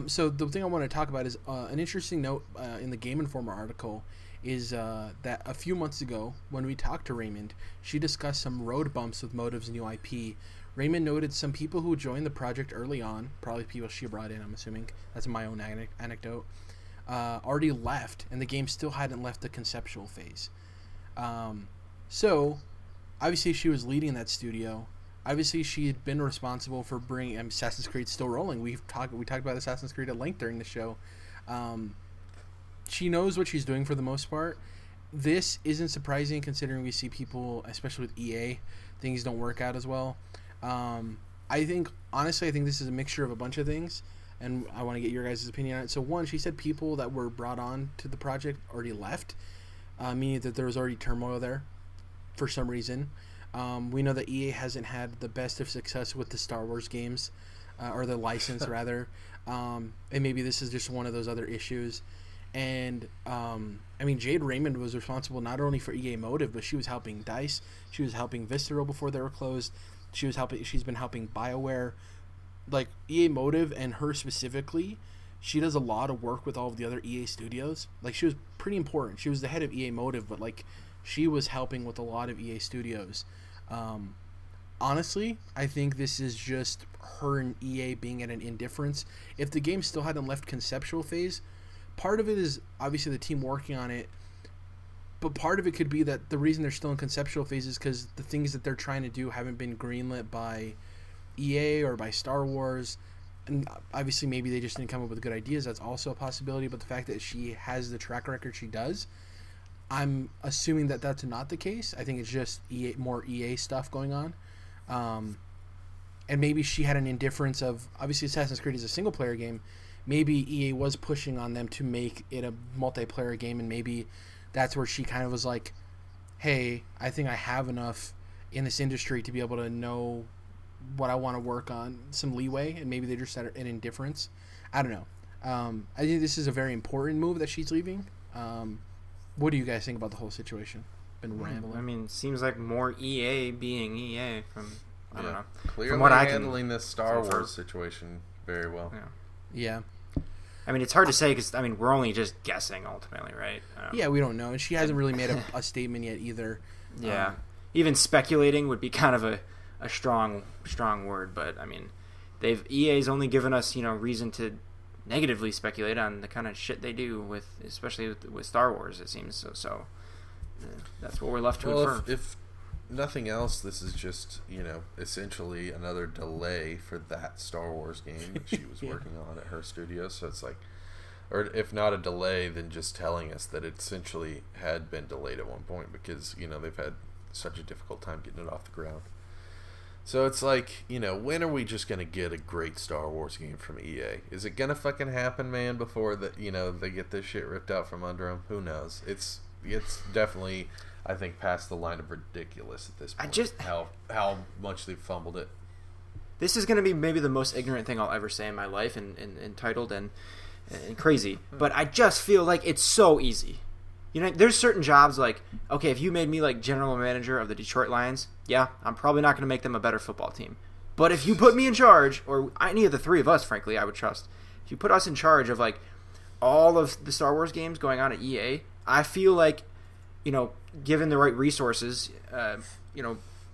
So the thing I want to talk about is an interesting note in the Game Informer article is that a few months ago, when we talked to Raymond, she discussed some road bumps with Motive's new IP. Raymond noted some people who joined the project early on, probably people she brought in, I'm assuming. That's my own anecdote. Already left, and the game still hadn't left the conceptual phase. So, obviously she was leading that studio. Obviously she had been responsible for bringing Assassin's Creed still rolling. We talked about Assassin's Creed at length during the show. She knows what she's doing for the most part. This isn't surprising considering we see people, especially with EA, things don't work out as well. I think this is a mixture of a bunch of things, and I want to get your guys' opinion on it. So one, she said people that were brought on to the project already left, meaning that there was already turmoil there for some reason. We know that EA hasn't had the best of success with the Star Wars games, or the license rather, and maybe this is just one of those other issues. And Jade Raymond was responsible not only for EA Motive, but she was helping DICE, she was helping Visceral before they were closed. She's been helping BioWare, like EA Motive, and her specifically. She does a lot of work with all of the other EA studios. Like, she was pretty important. She was the head of EA Motive, but like she was helping with a lot of EA studios. Honestly, I think this is just her and EA being at an indifference. If the game still hadn't left conceptual phase, part of it is obviously the team working on it, but part of it could be that the reason they're still in conceptual phase is because the things that they're trying to do haven't been greenlit by EA or by Star Wars. And obviously maybe they just didn't come up with good ideas. That's also a possibility. But the fact that she has the track record she does, I'm assuming that that's not the case. I think it's just more EA stuff going on. And maybe she had an indifference of, obviously Assassin's Creed is a single player game. Maybe EA was pushing on them to make it a multiplayer game, and maybe that's where she kind of was like, hey, I think I have enough in this industry to be able to know what I want to work on, some leeway, and maybe they just had an indifference. I don't know. I think this is a very important move that she's leaving. What do you guys think about the whole situation? Been rambling. Seems like more EA being EA from, I don't know. Clearly from what handling this Star Wars situation very well. Yeah. It's hard to say because, we're only just guessing ultimately, right? Yeah, we don't know. And she hasn't really made a statement yet either. Yeah. Even speculating would be kind of a strong word, but, EA's only given us, reason to negatively speculate on the kind of shit they do especially with Star Wars, it seems. So that's what we're left to infer. If nothing else, this is just, essentially another delay for that Star Wars game that she was working on at her studio. So it's like, or if not a delay, then just telling us that it essentially had been delayed at one point because, they've had such a difficult time getting it off the ground. So it's like, when are we just going to get a great Star Wars game from EA? Is it going to fucking happen, man, before they get this shit ripped out from under them? Who knows? It's definitely, I think, past the line of ridiculous at this point. How much they've fumbled it. This is going to be maybe the most ignorant thing I'll ever say in my life, and entitled and crazy. But I just feel like it's so easy. There's certain jobs like, okay, if you made me like general manager of the Detroit Lions, yeah, I'm probably not going to make them a better football team. But if you put me in charge, or any of the three of us, frankly, I would trust. If you put us in charge of like all of the Star Wars games going on at EA, I feel like, given the right resources,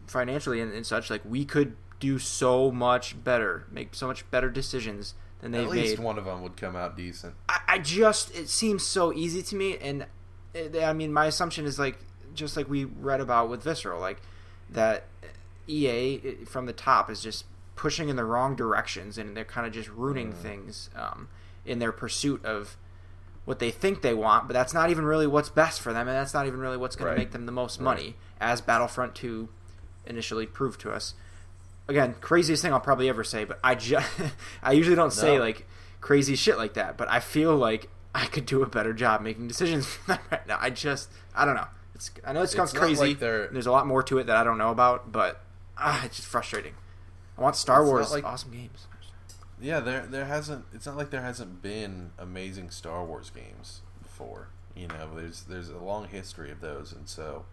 financially and such, like we could do so much better, make so much better decisions than they've made. At least one of them would come out decent. It seems so easy to me, and my assumption is like, just like we read about with Visceral, like that EA from the top is just pushing in the wrong directions, and they're kind of just ruining things in their pursuit of what they think they want, but that's not even really what's best for them, and that's not even really what's going to make them the most money, as Battlefront 2 initially proved to us. Again, craziest thing I'll probably ever say, but I usually don't say like crazy shit like that, but I feel like I could do a better job making decisions right now. I don't know. I know it sounds crazy. Like there's a lot more to it that I don't know about, but it's just frustrating. I want Star Wars awesome games. Yeah, there hasn't. It's not like there hasn't been amazing Star Wars games before. There's a long history of those, and so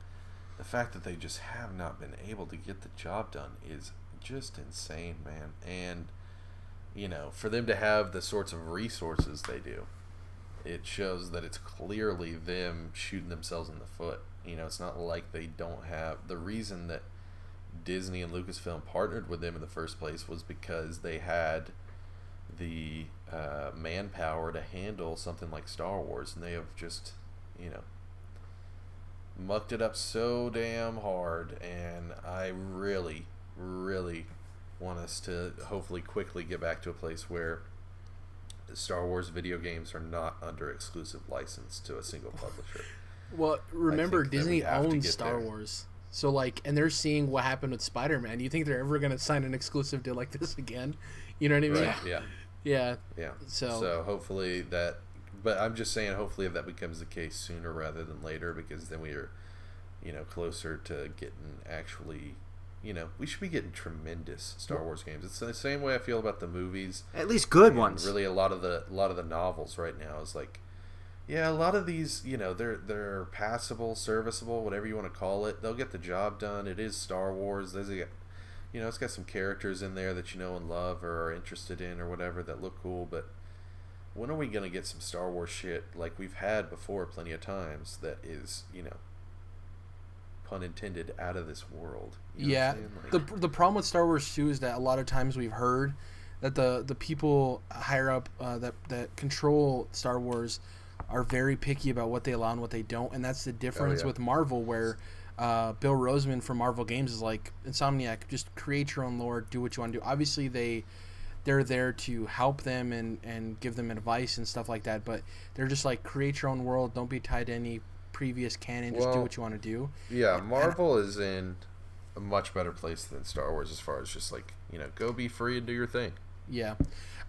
the fact that they just have not been able to get the job done is just insane, man. And for them to have the sorts of resources they do, it shows that it's clearly them shooting themselves in the foot. It's not like they don't have the reason that Disney and Lucasfilm partnered with them in the first place was because they had the manpower to handle something like Star Wars, and they have just mucked it up so damn hard. And I really want us to hopefully quickly get back to a place where Star Wars video games are not under exclusive license to a single publisher. Well, remember, Disney owns Star Wars. So, and they're seeing what happened with Spider-Man. Do you think they're ever going to sign an exclusive deal like this again? You know what I mean? Right, yeah. So hopefully that... But I'm just saying, hopefully that becomes the case sooner rather than later, because then we are, closer to getting actually... we should be getting tremendous Star Wars games. It's the same way I feel about the movies. At least good ones. Really, a lot of the novels right now is like... Yeah, a lot of these, they're passable, serviceable, whatever you want to call it. They'll get the job done. It is Star Wars. It's got some characters in there that you know and love or are interested in or whatever that look cool. But when are we going to get some Star Wars shit like we've had before plenty of times that is, pun intended, out of this world? The problem with Star Wars 2 is that a lot of times we've heard that the people higher up that control Star Wars are very picky about what they allow and what they don't, and that's the difference with Marvel, where Bill Roseman from Marvel Games is like, Insomniac, just create your own lore, do what you want to do. Obviously they're there to help them and give them advice and stuff like that, but they're just like, create your own world, don't be tied to any previous canon, just do what you want to do. Yeah, Marvel is in a much better place than Star Wars as far as just like, go be free and do your thing. Yeah.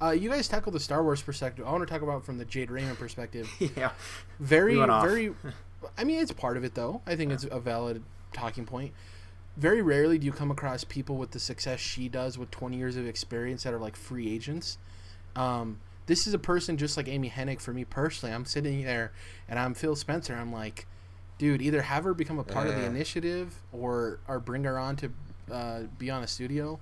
You guys tackle the Star Wars perspective. I want to talk about from the Jade Raymond perspective. Yeah. Very. I mean, it's part of it, though. I think it's a valid talking point. Very rarely do you come across people with the success she does with 20 years of experience that are like free agents. This is a person just like Amy Hennig for me personally. I'm sitting there and I'm Phil Spencer. I'm like, dude, either have her become a part of the initiative or bring her on to be on a studio.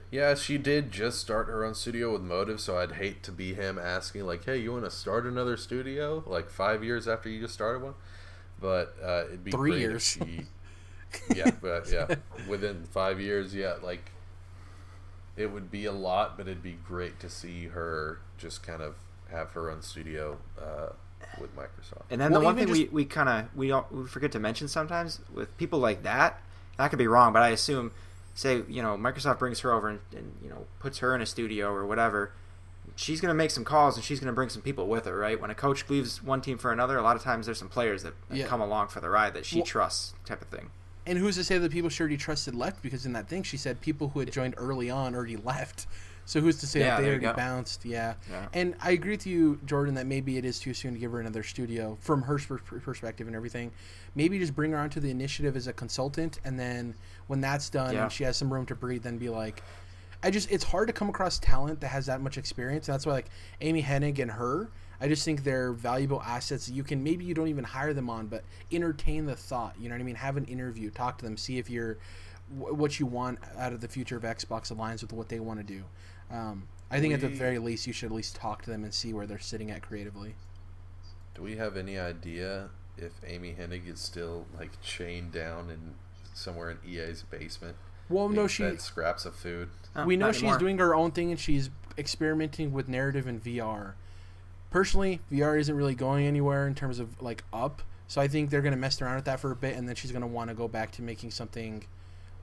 Yeah, she did just start her own studio with Motive, so I'd hate to be him asking, like, hey, you want to start another studio, 5 years after you just started one? But it'd be 3 great years. if she... within 5 years, it would be a lot, but it'd be great to see her just kind of have her own studio with Microsoft. And then the one thing we forget to mention sometimes with people like that, and I could be wrong, but I assume... Say, Microsoft brings her over and puts her in a studio or whatever, she's going to make some calls and she's going to bring some people with her, right? When a coach leaves one team for another, a lot of times there's some players that come along for the ride that she trusts, type of thing. And who's to say that people she already trusted left? Because in that thing, she said people who had joined early on already left. So who's to say that they already bounced? Yeah. And I agree with you, Jordan, that maybe it is too soon to give her another studio from her perspective and everything. Maybe just bring her onto the initiative as a consultant, and then when that's done and she has some room to breathe, then be like, it's hard to come across talent that has that much experience. And that's why, like, Amy Hennig and her, I just think they're valuable assets that maybe you don't even hire them on, but entertain the thought, you know what I mean? Have an interview, talk to them, see if you're what you want out of the future of Xbox aligns with what they want to do. I think at the very least you should at least talk to them and see where they're sitting at creatively. Do we have any idea if Amy Hennig is still like chained down in somewhere in EA's basement? Well, no, fed scraps of food. We know she's doing her own thing and she's experimenting with narrative and VR. Personally, VR isn't really going anywhere in terms of like up, so I think they're gonna mess around with that for a bit, and then she's gonna want to go back to making something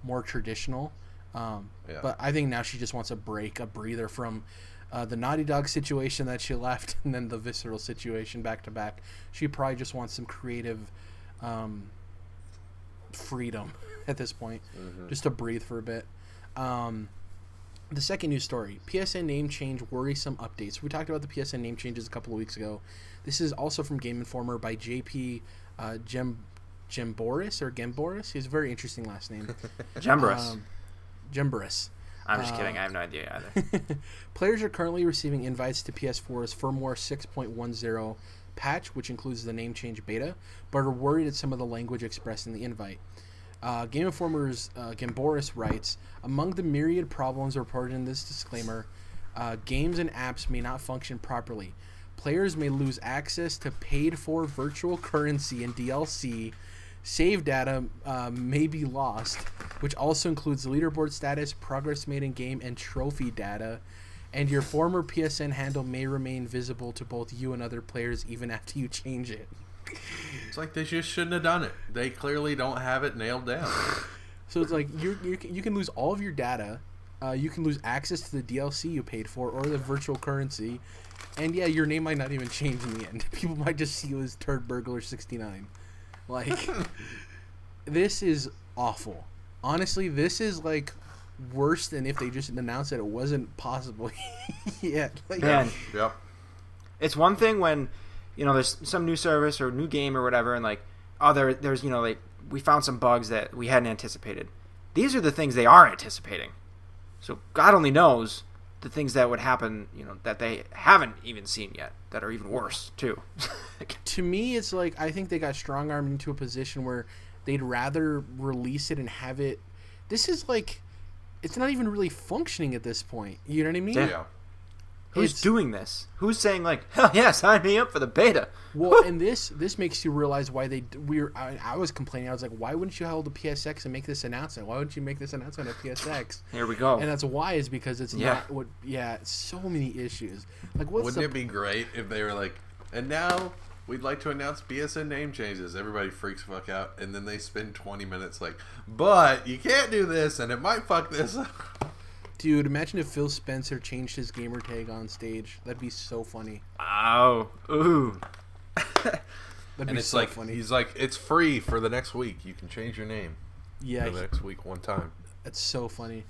more traditional. But I think now she just wants a breather from the Naughty Dog situation that she left, and then the Visceral situation back to back. She probably just wants some creative freedom at this point, just to breathe for a bit. The second news story: PSN name change worrisome updates. We talked about the PSN name changes a couple of weeks ago. This is also from Game Informer by JP Gemboris or Gemboris. He has a very interesting last name. Gemboris. I'm just kidding. I have no idea either. Players are currently receiving invites to PS4's firmware 6.10 patch, which includes the name change beta, but are worried at some of the language expressed in the invite. Game Informer's Gemboris writes, among the myriad problems reported in this disclaimer, games and apps may not function properly. Players may lose access to paid-for virtual currency and DLC. Save data may be lost, which also includes leaderboard status, progress made in game, and trophy data. And your former PSN handle may remain visible to both you and other players even after you change it. It's like they just shouldn't have done it. They clearly don't have it nailed down. So it's like you can lose all of your data. You can lose access to the DLC you paid for or the virtual currency. And yeah, your name might not even change in the end. People might just see you as Turd Burglar 69. Like, this is awful. Honestly, this is like worse than if they just announced that it wasn't possible yet. Like, Man, yep. It's one thing when, you know, there's some new service or new game or whatever, and like, oh, there's, you know, like, we found some bugs that we hadn't anticipated. These are the things they are anticipating. So God only knows the things that would happen, you know, that they haven't even seen yet, that are even worse, too. To me, it's like, I think they got strong-armed into a position where they'd rather release it and have it... This is like... It's not even really functioning at this point. You know what I mean? Yeah. Who's doing this? Who's saying like, hell yeah, sign me up for the beta? Well, and this makes you realize why I was complaining. I was like, why wouldn't you hold the PSX and make this announcement? Why wouldn't you make this announcement at PSX? Here we go. And that's why, is because it's not what. Yeah, so many issues. Like, wouldn't it be great if they were like, and now we'd like to announce PSN name changes. Everybody freaks the fuck out, and then they spend 20 minutes like, but you can't do this, and it might fuck this up. Dude, imagine if Phil Spencer changed his gamer tag on stage. That'd be so funny. Oh, ooh. That'd be so like, funny. He's like, it's free for the next week. You can change your name. Yeah. For the next week, one time. That's so funny.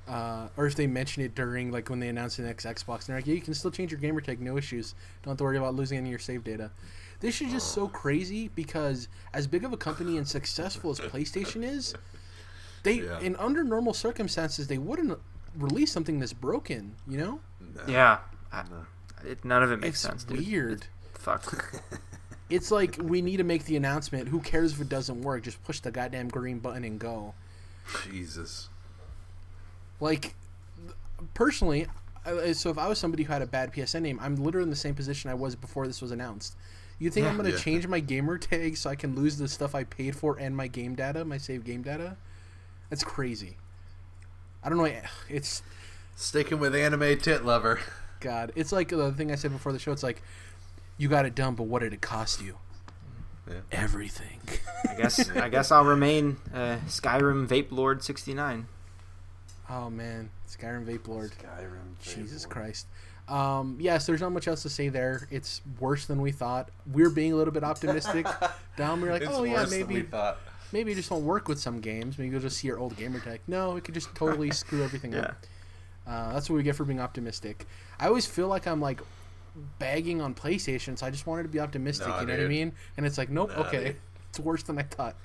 Or if they mention it during, like, when they announce the next Xbox, and they're like, yeah, you can still change your gamer tag, no issues. Don't have to worry about losing any of your save data. This is just so crazy because as big of a company and successful as PlayStation is, they, in under normal circumstances, they wouldn't release something that's broken, you know? No. Yeah. None of it makes sense, It's dude. weird. Fuck. It's like, we need to make the announcement. Who cares if it doesn't work? Just push the goddamn green button and go. Jesus. Like, personally, so if I was somebody who had a bad PSN name, I'm literally in the same position I was before this was announced. You think I'm going to change my gamer tag so I can lose the stuff I paid for and my game data, my saved game data? That's crazy. I don't know. It's sticking with anime tit lover. God, it's like the thing I said before the show. It's like, you got it done, but what did it cost you? Yeah. Everything. I guess I'll remain Skyrim Vape Lord 69. Oh man, Skyrim Vape Lord. Jesus Vape Christ. Yes, there's not much else to say there. It's worse than we thought. We're being a little bit optimistic. Down, we're like, it's oh yeah, worse than we thought. Maybe it just won't work with some games. Maybe you'll just see your old gamer tag. No, it could just totally screw everything up. That's what we get for being optimistic. I always feel like I'm like bagging on PlayStation, so I just wanted to be optimistic. You know what I mean? And it's like, nope, okay, it's worse than I thought.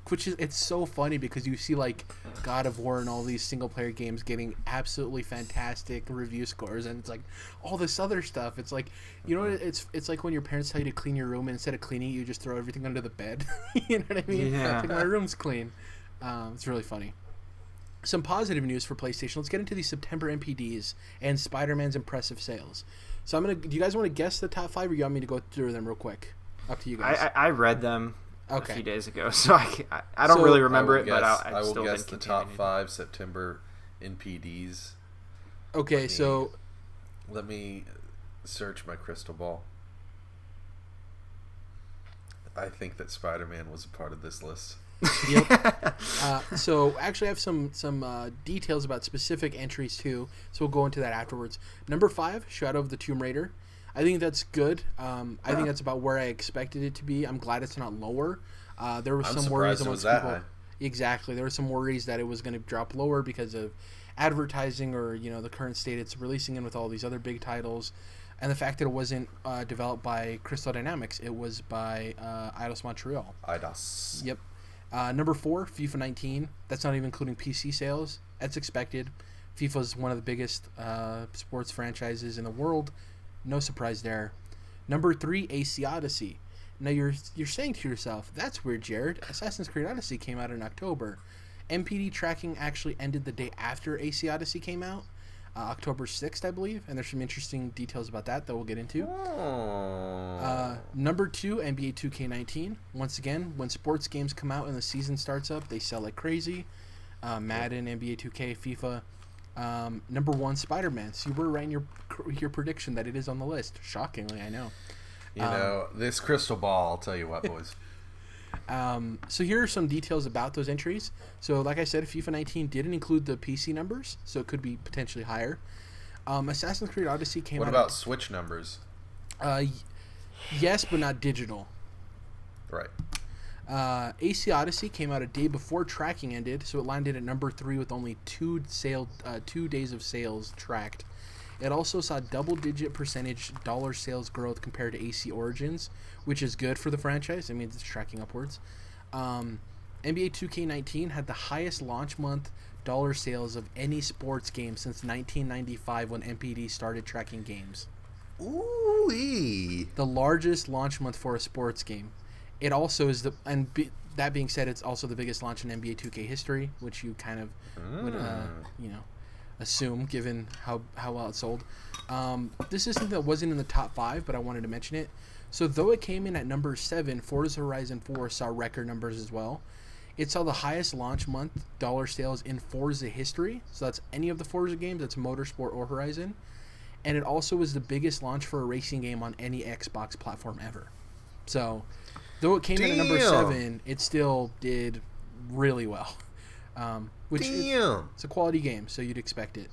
Which is, it's so funny because you see like God of War and all these single player games getting absolutely fantastic review scores, and it's like all this other stuff. It's like, you know, it's like when your parents tell you to clean your room, and instead of cleaning, you just throw everything under the bed. You know what I mean? Yeah. It's like, my room's clean. It's really funny. Some positive news for PlayStation. Let's get into these September NPDs and Spider-Man's impressive sales. So do you guys want to guess the top 5, or you want me to go through them real quick? Up to you guys. I read them a Okay. few days ago, so I don't really remember it, but I will still guess been the top continuing. 5 September NPDs. Okay, so Let me search my crystal ball. I think that Spider-Man was a part of this list. yep. So actually, I have some details about specific entries too. So we'll go into that afterwards. Number 5, Shadow of the Tomb Raider. I think that's good. I think that's about where I expected it to be. I'm glad it's not lower. There were some worries amongst people. High. Exactly, there were some worries that it was going to drop lower because of advertising or the current state it's releasing in with all these other big titles, and the fact that it wasn't developed by Crystal Dynamics. It was by Eidos Montreal. Eidos. Yep. Number 4, FIFA 19. That's not even including PC sales. That's expected. FIFA is one of the biggest sports franchises in the world. No surprise there. Number 3, AC Odyssey. Now you're saying to yourself, that's weird, Jared. Assassin's Creed Odyssey came out in October. NPD tracking actually ended the day after AC Odyssey came out, October 6th, I believe, and there's some interesting details about that we'll get into. Number 2, NBA 2K19. Once again, when sports games come out and the season starts up, they sell like crazy. Madden, NBA 2K, FIFA. Number 1, Spider-Man. So you were right in your prediction that it is on the list. Shockingly, I know. This crystal ball, I'll tell you what, boys. So here are some details about those entries. So like I said, FIFA 19 didn't include the PC numbers, so it could be potentially higher. Assassin's Creed Odyssey came out... What about Switch numbers? Yes, but not digital. Right. AC Odyssey came out a day before tracking ended, so it landed at number 3 with only 2 days of sales tracked. It also saw double-digit percentage dollar sales growth compared to AC Origins, which is good for the franchise. It means it's tracking upwards. NBA 2K19 had the highest launch month dollar sales of any sports game since 1995 when NPD started tracking games. Ooh-wee. The largest launch month for a sports game. It also is that being said, it's also the biggest launch in NBA 2K history, which you kind of would assume given how well it sold. This is something that wasn't in the top 5, but I wanted to mention it. So though it came in at number 7, Forza Horizon 4 saw record numbers as well. It saw the highest launch month dollar sales in Forza history. So that's any of the Forza games, that's Motorsport or Horizon. And it also was the biggest launch for a racing game on any Xbox platform ever. So though it came in at number 7, it still did really well. It's a quality game, so you'd expect it.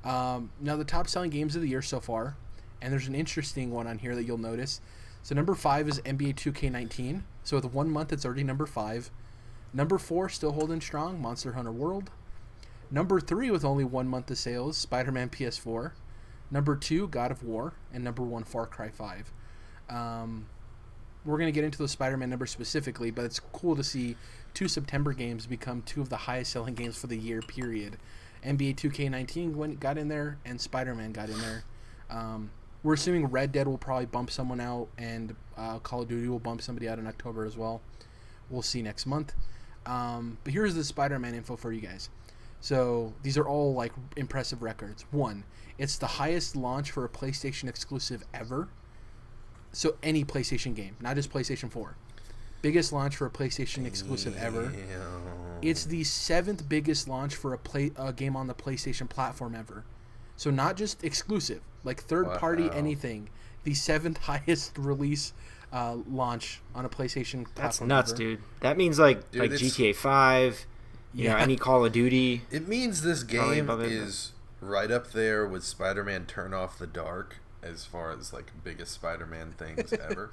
Now, the top-selling games of the year so far, and there's an interesting one on here that you'll notice. So number 5 is NBA 2K19. So with 1 month, it's already number 5. Number 4, still holding strong, Monster Hunter World. Number 3, with only 1 month of sales, Spider-Man PS4. Number 2, God of War. And number 1, Far Cry 5. We're going to get into the Spider-Man numbers specifically, but it's cool to see 2 September games become 2 of the highest-selling games for the year, period. NBA 2K19 got in there, and Spider-Man got in there. We're assuming Red Dead will probably bump someone out, and Call of Duty will bump somebody out in October as well. We'll see next month. But here's the Spider-Man info for you guys. So these are all like impressive records. 1, it's the highest launch for a PlayStation exclusive ever. So any PlayStation game, not just PlayStation 4. Biggest launch for a PlayStation exclusive ever. It's the 7th biggest launch for a game on the PlayStation platform ever. So not just exclusive, like third-party anything. The 7th highest release launch on a PlayStation platform. That's nuts, ever. dude. That means like GTA 5, you know, any Call of Duty. It means this game is right up there with Spider-Man Turn Off the Dark as far as like biggest Spider-Man things ever.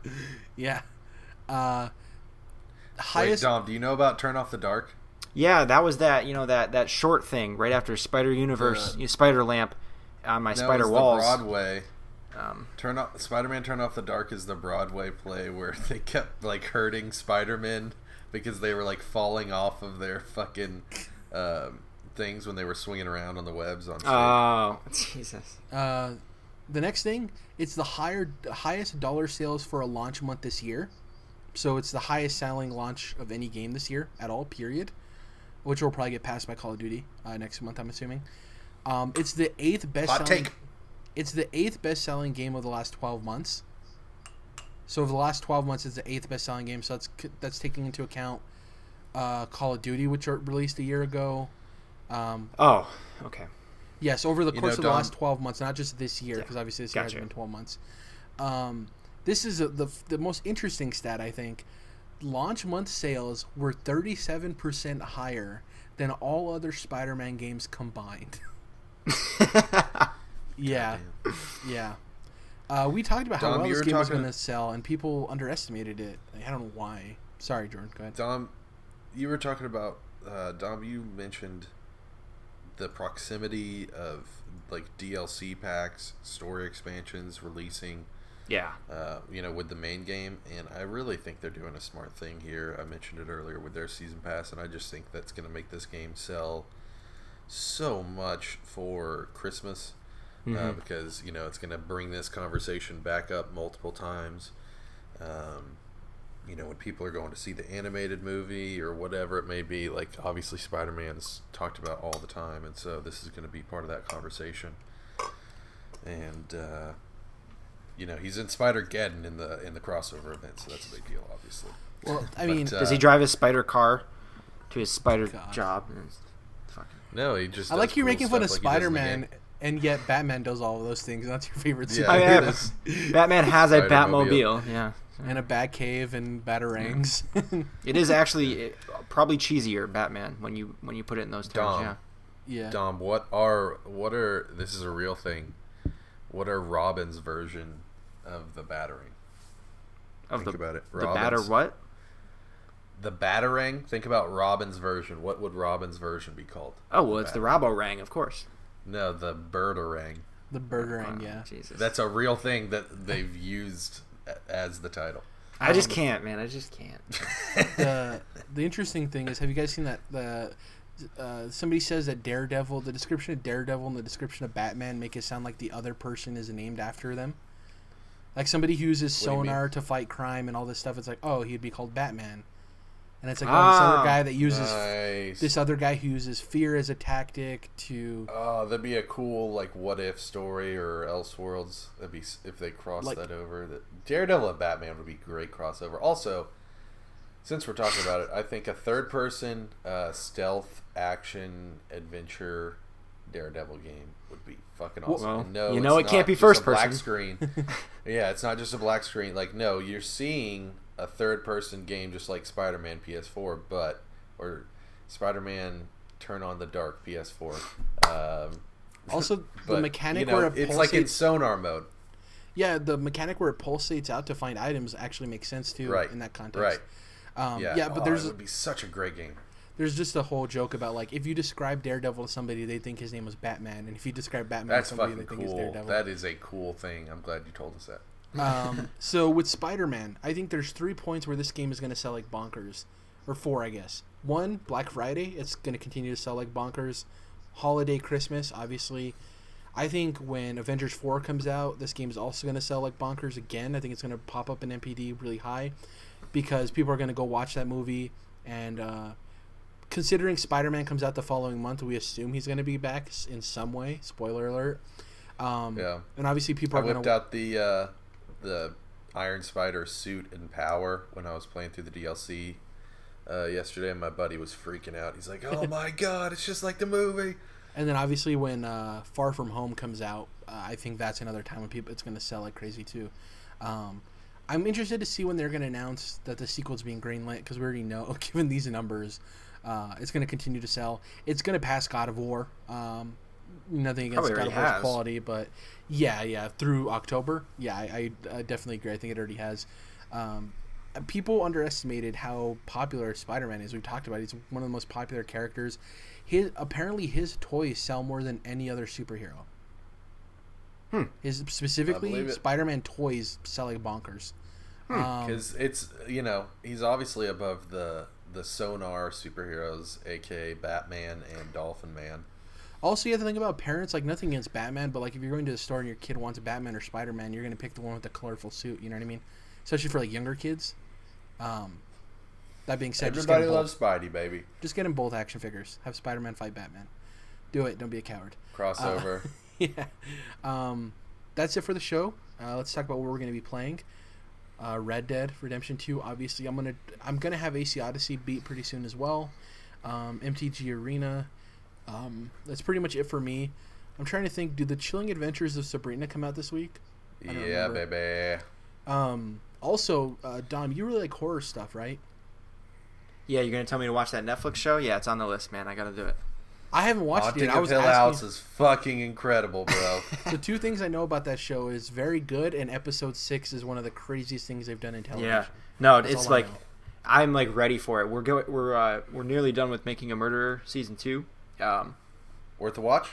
Yeah. Wait, Dom, do you know about Turn Off the Dark? Yeah, that was that short thing right after Spider Universe, Spider Lamp on my Spider Walls. The Broadway. Spider-Man Turn Off the Dark is the Broadway play where they kept like hurting Spider-Man because they were like falling off of their fucking things when they were swinging around on the webs on stage. Oh, Jesus. The next thing, it's the highest dollar sales for a launch month this year. So it's the highest selling launch of any game this year at all, period. which will probably get passed by Call of Duty next month, I'm assuming. It's the eighth best. Hot take. It's the eighth best-selling game of the last 12 months. So over the last 12 months, it's the eighth best-selling game. So that's taking into account Call of Duty, which released a year ago. Okay. Yes, over the course of the Dom, last 12 months, not just this year, because obviously this year hasn't been 12 months. This is the most interesting stat, I think. Launch month sales were 37% higher than all other Spider-Man games combined. Yeah. We talked about how well this game was going to sell, and people underestimated it. I don't know why. Sorry, Jordan. Go ahead. Dom, you were talking about Dom. You mentioned the proximity of like DLC packs, story expansions releasing. Yeah. With the main game, and I really think they're doing a smart thing here. I mentioned it earlier with their season pass, and I just think that's going to make this game sell so much for Christmas. Because it's going to bring this conversation back up multiple times. When people are going to see the animated movie or whatever it may be, like obviously Spider-Man's talked about all the time, and so this is going to be part of that conversation. And he's in Spider-Geddon in the crossover event, so that's a big deal, obviously. Well, I mean, does he drive his spider car to his spider job? No, he just. I like you making fun of like Spider-Man. And yet Batman does all of those things, and that's your favorite superhero. Batman has a Batmobile, yeah. And a Batcave and Batarangs. It is actually probably cheesier Batman when you put it in those terms, yeah. Dom, what are this is a real thing. What are Robin's version of the Batarang? Think about it. The batter what? The Batarang. Think about Robin's version. What would Robin's version be called? Oh, well, it's the Roborang, of course. No, the Birdarang. The Birdarang, yeah. Jesus. That's a real thing that they've used as the title. I just can't, man. I just can't. The interesting thing is, have you guys seen that somebody says that Daredevil, the description of Daredevil and the description of Batman make it sound like the other person is named after them? Like somebody who uses sonar to fight crime and all this stuff, it's like, oh, he'd be called Batman. And it's like, this other guy that uses this other guy who uses fear as a tactic to. Oh, that'd be a cool what if story or Elseworlds. That'd be if they cross that over. That Daredevil and Batman would be great crossover. Also, since we're talking about it, I think a third person stealth action adventure Daredevil game would be fucking awesome. Well, no, it can't be first person. Black screen. Yeah, it's not just a black screen. No, you're seeing a third-person game just like Spider-Man PS4, or Spider-Man Turn on the Dark PS4. Also, the mechanic where it it's like in sonar mode. Yeah, the mechanic where it pulsates out to find items actually makes sense too in that context. Right. But it would be such a great game. There's just a whole joke about if you describe Daredevil to somebody, they think his name was Batman, and if you describe Batman to somebody, they think he's Daredevil. That is a cool thing. I'm glad you told us that. So with Spider-Man, I think there's 3 points where this game is going to sell like bonkers, or 4, I guess. 1, Black Friday, it's going to continue to sell like bonkers. Holiday, Christmas, obviously. I think when Avengers 4 comes out, this game is also going to sell like bonkers again. I think it's going to pop up in NPD really high because people are going to go watch that movie. And considering Spider-Man comes out the following month, we assume he's going to be back in some way. Spoiler alert. And obviously people are going to... I whipped out the Iron Spider suit and power when I was playing through the DLC yesterday, and my buddy was freaking out. He's like, oh my god, it's just like the movie. And then obviously when Far From Home comes out, I think that's another time when it's going to sell like crazy too. I'm interested to see when they're going to announce that the sequel's being greenlit, because we already know, given these numbers, it's going to continue to sell. It's going to pass God of War. Nothing against God of War's quality, but yeah, through October, I definitely agree. I think it already has. People underestimated how popular Spider-Man is. We've talked about it. He's one of the most popular characters. Apparently his toys sell more than any other superhero. His specifically Spider-Man toys sell like bonkers. Because it's he's obviously above the sonar superheroes, aka Batman and Dolphin Man. Also, you have to think about parents. Like, nothing against Batman, but like if you're going to the store and your kid wants a Batman or Spider-Man, you're going to pick the one with the colorful suit. You know what I mean? Especially for like younger kids. That being said, everybody loves Spidey, baby. Just get him both action figures. Have Spider-Man fight Batman. Do it. Don't be a coward. Crossover. Yeah. That's it for the show. Let's talk about what we're going to be playing. Red Dead Redemption 2. Obviously, I'm gonna have AC Odyssey beat pretty soon as well. MTG Arena. That's pretty much it for me. I'm trying to think. Do the Chilling Adventures of Sabrina come out this week? Yeah, baby. Also, Dom, you really like horror stuff, right? Yeah, you're gonna tell me to watch that Netflix show? Yeah, it's on the list, man. I gotta do it. I haven't watched it. I was Hill House is fucking incredible, bro. The two things I know about that show is very good, and episode 6 is one of the craziest things they've done in television. Yeah, no, that's it's like I'm like ready for it. We're nearly done with Making a Murderer season 2. Worth a watch?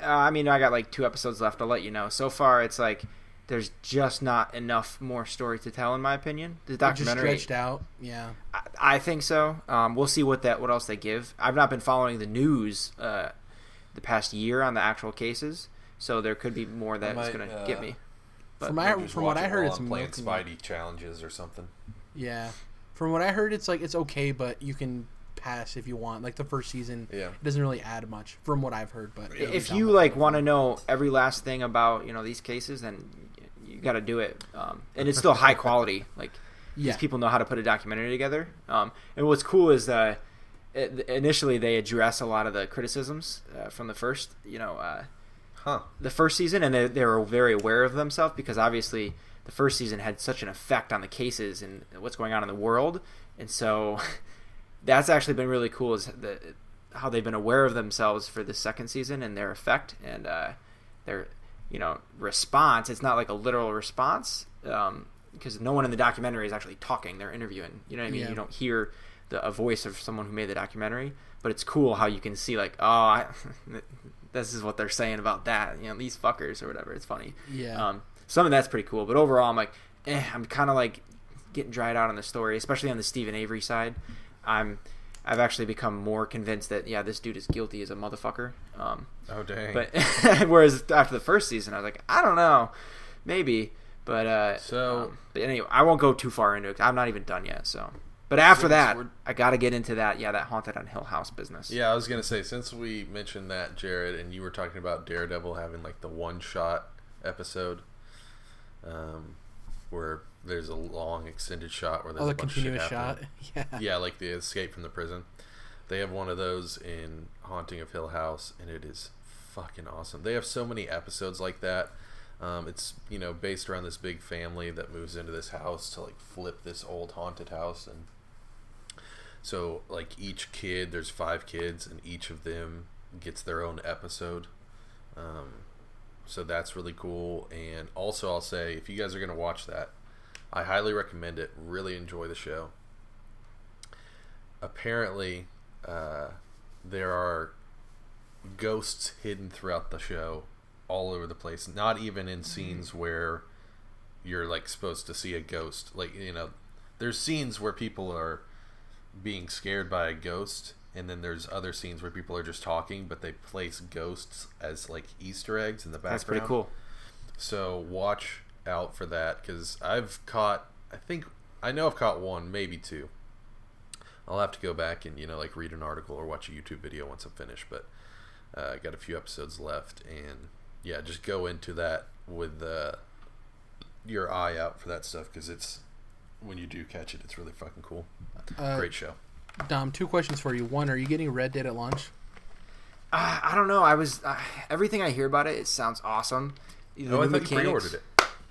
I mean, I got like 2 episodes left. I'll let you know. So far, it's like there's just not enough more story to tell, in my opinion. The documentary just stretched out. Yeah, I think so. We'll see what else they give. I've not been following the news the past year on the actual cases, so there could be more that is going to get me. But from what I heard, it's playing Spidey challenges or something. Yeah, from what I heard, it's like it's okay, but you can pass if you want. Like the first season, it doesn't really add much from what I've heard. But if you like want to know every last thing about these cases, then you got to do it. And it's still high quality. Like these people know how to put a documentary together. And what's cool is initially they address a lot of the criticisms from the first, the first season, and they were very aware of themselves because obviously the first season had such an effect on the cases and what's going on in the world, and so that's actually been really cool is how they've been aware of themselves for the second season and their effect and their response. It's not like a literal response because no one in the documentary is actually talking. They're interviewing. You know what I mean? Yeah. You don't hear a voice of someone who made the documentary, but it's cool how you can see like, this is what they're saying about that. These fuckers or whatever. It's funny. Yeah. Some of that's pretty cool, but overall, I'm like, I'm kind of like getting dried out on the story, especially on the Stephen Avery side. I've actually become more convinced that this dude is guilty as a motherfucker. Oh dang! But whereas after the first season, I was like, I don't know, maybe. But but anyway, I won't go too far into it. I'm not even done yet. So, but after that, I got to get into that Haunted on Hill House business. Yeah, I was gonna say since we mentioned that, Jared, and you were talking about Daredevil having like the one shot episode, where there's a long extended shot where there's a bunch of shit happening. Yeah, like the escape from the prison. They have one of those in Haunting of Hill House, and it is fucking awesome. They have so many episodes like that. It's based around this big family that moves into this house to like flip this old haunted house, and so like each kid, there's 5 kids, and each of them gets their own episode. So that's really cool. And also, I'll say if you guys are gonna watch that, I highly recommend it. Really enjoy the show. Apparently, there are ghosts hidden throughout the show all over the place. Not even in scenes where you're like supposed to see a ghost. Like, there's scenes where people are being scared by a ghost, and then there's other scenes where people are just talking, but they place ghosts as like Easter eggs in the background. That's pretty cool. So watch out for that, because I've caught 1, maybe 2. I'll have to go back and like read an article or watch a YouTube video once I'm finished, but I got a few episodes left, and just go into that with your eye out for that stuff, because it's when you do catch it, it's really fucking cool. Great show. Dom, 2 questions for you. 1, are you getting Red Dead at launch? I don't know. I was everything I hear about it sounds awesome. I thought you pre-ordered it.